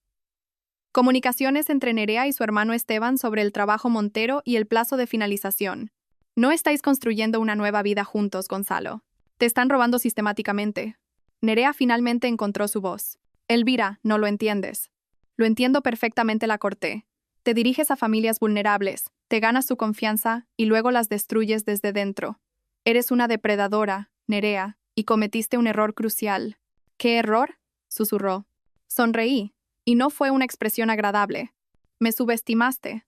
Comunicaciones entre Nerea y su hermano Esteban sobre el trabajo Montero y el plazo de finalización. No estáis construyendo una nueva vida juntos, Gonzalo. Te están robando sistemáticamente. Nerea finalmente encontró su voz. «Elvira, no lo entiendes». «Lo entiendo perfectamente», la corté. Te diriges a familias vulnerables, te ganas su confianza y luego las destruyes desde dentro. Eres una depredadora, Nerea, y cometiste un error crucial. ¿Qué error?, susurró. Sonreí, y no fue una expresión agradable. Me subestimaste.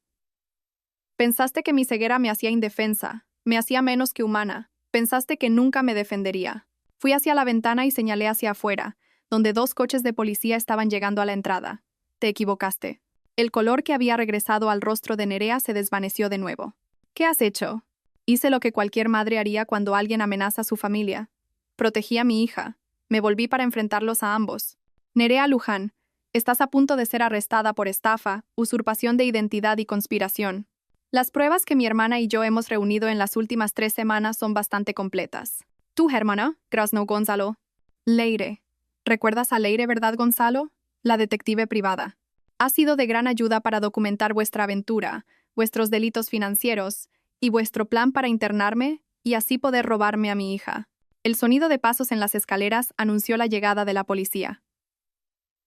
Pensaste que mi ceguera me hacía indefensa, me hacía menos que humana. Pensaste que nunca me defendería. Fui hacia la ventana y señalé hacia afuera, donde 2 coches de policía estaban llegando a la entrada. Te equivocaste. El color que había regresado al rostro de Nerea se desvaneció de nuevo. ¿Qué has hecho? Hice lo que cualquier madre haría cuando alguien amenaza a su familia. Protegí a mi hija. Me volví para enfrentarlos a ambos. Nerea Luján, estás a punto de ser arrestada por estafa, usurpación de identidad y conspiración. Las pruebas que mi hermana y yo hemos reunido en las últimas 3 semanas son bastante completas. ¿Tu hermana? Graznó Gonzalo. Leire. ¿Recuerdas a Leire, verdad, Gonzalo? La detective privada. Ha sido de gran ayuda para documentar vuestra aventura, vuestros delitos financieros y vuestro plan para internarme y así poder robarme a mi hija. El sonido de pasos en las escaleras anunció la llegada de la policía.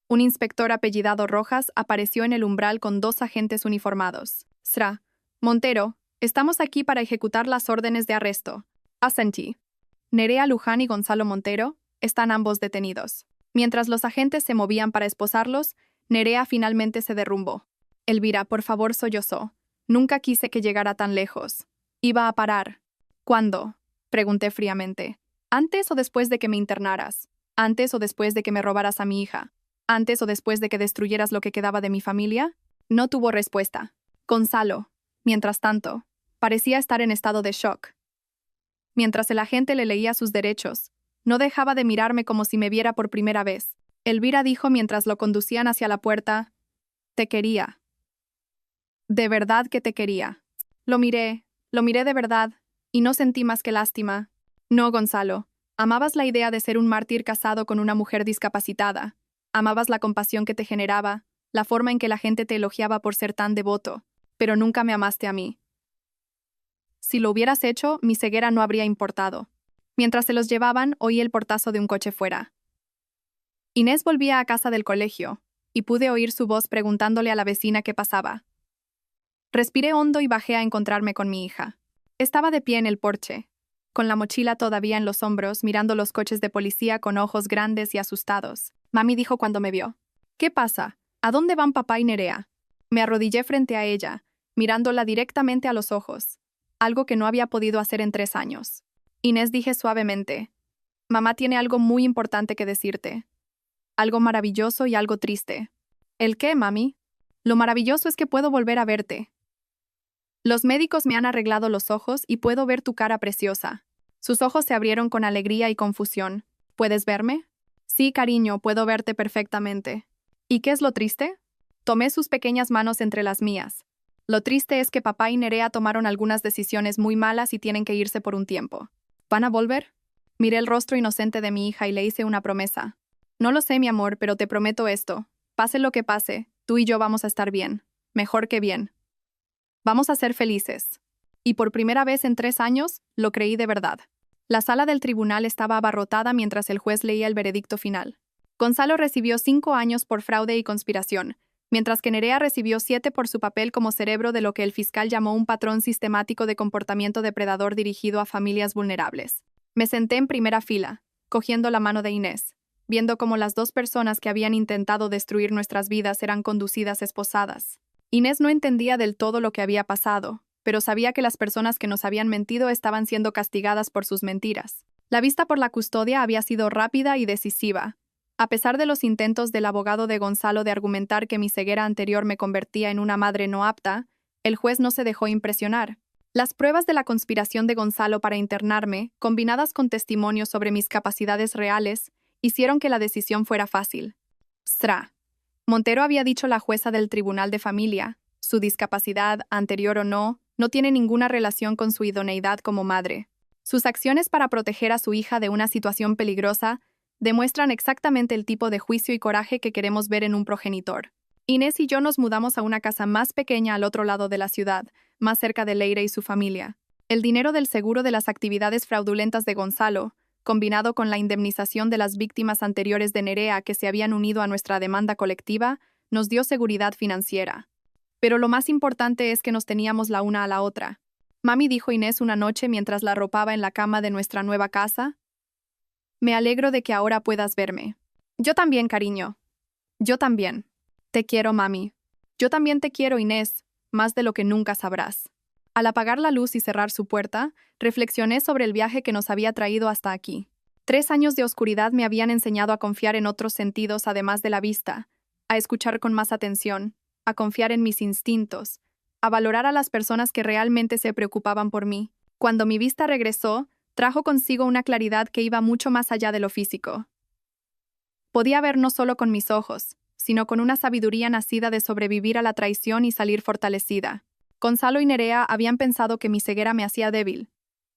Un inspector apellidado Rojas apareció en el umbral con 2 agentes uniformados. Sra. Montero, estamos aquí para ejecutar las órdenes de arresto. Asentí. Nerea Luján y Gonzalo Montero están ambos detenidos. Mientras los agentes se movían para esposarlos, Nerea finalmente se derrumbó. Elvira, por favor, sollozó. Nunca quise que llegara tan lejos. Iba a parar. ¿Cuándo?, pregunté fríamente. ¿Antes o después de que me internaras? ¿Antes o después de que me robaras a mi hija? ¿Antes o después de que destruyeras lo que quedaba de mi familia? No tuvo respuesta. Gonzalo, mientras tanto, parecía estar en estado de shock. Mientras el agente le leía sus derechos, no dejaba de mirarme como si me viera por primera vez. Elvira dijo mientras lo conducían hacia la puerta: «Te quería. De verdad que te quería». Lo miré de verdad, y no sentí más que lástima. No, Gonzalo, amabas la idea de ser un mártir casado con una mujer discapacitada. Amabas la compasión que te generaba, la forma en que la gente te elogiaba por ser tan devoto, pero nunca me amaste a mí. Si lo hubieras hecho, mi ceguera no habría importado. Mientras se los llevaban, oí el portazo de un coche fuera. Inés volvía a casa del colegio, y pude oír su voz preguntándole a la vecina qué pasaba. Respiré hondo y bajé a encontrarme con mi hija. Estaba de pie en el porche, con la mochila todavía en los hombros, mirando los coches de policía con ojos grandes y asustados. Mami dijo cuando me vio: «¿Qué pasa? ¿A dónde van papá y Nerea?». Me arrodillé frente a ella, mirándola directamente a los ojos, algo que no había podido hacer en 3 años. Inés, dije suavemente: «Mamá tiene algo muy importante que decirte. Algo maravilloso y algo triste». «¿El qué, mami?». «Lo maravilloso es que puedo volver a verte. Los médicos me han arreglado los ojos y puedo ver tu cara preciosa». Sus ojos se abrieron con alegría y confusión. «¿Puedes verme?». «Sí, cariño, puedo verte perfectamente». «¿Y qué es lo triste?». Tomé sus pequeñas manos entre las mías. «Lo triste es que papá y Nerea tomaron algunas decisiones muy malas y tienen que irse por un tiempo». «¿Van a volver?». Miré el rostro inocente de mi hija y le hice una promesa. «No lo sé, mi amor, pero te prometo esto. Pase lo que pase, tú y yo vamos a estar bien. Mejor que bien. Vamos a ser felices». Y por primera vez en 3 años, lo creí de verdad. La sala del tribunal estaba abarrotada mientras el juez leía el veredicto final. Gonzalo recibió 5 años por fraude y conspiración, mientras que Nerea recibió 7 por su papel como cerebro de lo que el fiscal llamó un patrón sistemático de comportamiento depredador dirigido a familias vulnerables. Me senté en primera fila, cogiendo la mano de Inés, viendo cómo las 2 personas que habían intentado destruir nuestras vidas eran conducidas esposadas. Inés no entendía del todo lo que había pasado, pero sabía que las personas que nos habían mentido estaban siendo castigadas por sus mentiras. La vista por la custodia había sido rápida y decisiva. A pesar de los intentos del abogado de Gonzalo de argumentar que mi ceguera anterior me convertía en una madre no apta, el juez no se dejó impresionar. Las pruebas de la conspiración de Gonzalo para internarme, combinadas con testimonios sobre mis capacidades reales, hicieron que la decisión fuera fácil. Sra. Montero, había dicho la jueza del Tribunal de Familia. Su discapacidad, anterior o no, no tiene ninguna relación con su idoneidad como madre. Sus acciones para proteger a su hija de una situación peligrosa demuestran exactamente el tipo de juicio y coraje que queremos ver en un progenitor. Inés y yo nos mudamos a una casa más pequeña al otro lado de la ciudad, más cerca de Leire y su familia. El dinero del seguro de las actividades fraudulentas de Gonzalo, combinado con la indemnización de las víctimas anteriores de Nerea que se habían unido a nuestra demanda colectiva, nos dio seguridad financiera. Pero lo más importante es que nos teníamos la una a la otra. Mami, dijo Inés una noche mientras la arropaba en la cama de nuestra nueva casa. Me alegro de que ahora puedas verme. Yo también, cariño. Yo también. Te quiero, mami. Yo también te quiero, Inés, más de lo que nunca sabrás. Al apagar la luz y cerrar su puerta, reflexioné sobre el viaje que nos había traído hasta aquí. 3 años de oscuridad me habían enseñado a confiar en otros sentidos además de la vista, a escuchar con más atención, a confiar en mis instintos, a valorar a las personas que realmente se preocupaban por mí. Cuando mi vista regresó, trajo consigo una claridad que iba mucho más allá de lo físico. Podía ver no solo con mis ojos, sino con una sabiduría nacida de sobrevivir a la traición y salir fortalecida. Gonzalo y Nerea habían pensado que mi ceguera me hacía débil,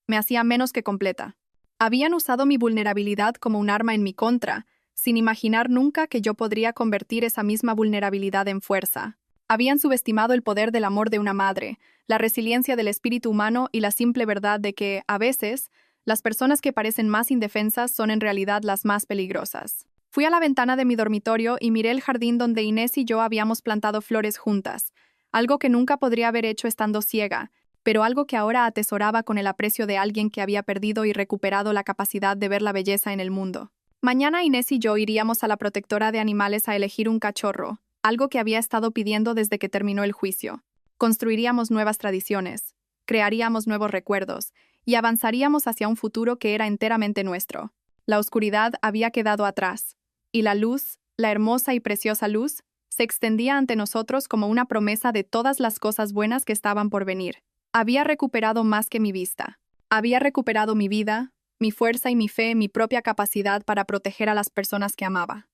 me hacía menos que completa. Habían usado mi vulnerabilidad como un arma en mi contra, sin imaginar nunca que yo podría convertir esa misma vulnerabilidad en fuerza. Habían subestimado el poder del amor de una madre, la resiliencia del espíritu humano y la simple verdad de que, a veces, las personas que parecen más indefensas son en realidad las más peligrosas. Fui a la ventana de mi dormitorio y miré el jardín donde Inés y yo habíamos plantado flores juntas, algo que nunca podría haber hecho estando ciega, pero algo que ahora atesoraba con el aprecio de alguien que había perdido y recuperado la capacidad de ver la belleza en el mundo. Mañana Inés y yo iríamos a la protectora de animales a elegir un cachorro, algo que había estado pidiendo desde que terminó el juicio. Construiríamos nuevas tradiciones, crearíamos nuevos recuerdos y avanzaríamos hacia un futuro que era enteramente nuestro. La oscuridad había quedado atrás, y la luz, la hermosa y preciosa luz, se extendía ante nosotros como una promesa de todas las cosas buenas que estaban por venir. Había recuperado más que mi vista. Había recuperado mi vida, mi fuerza y mi fe en mi propia capacidad para proteger a las personas que amaba.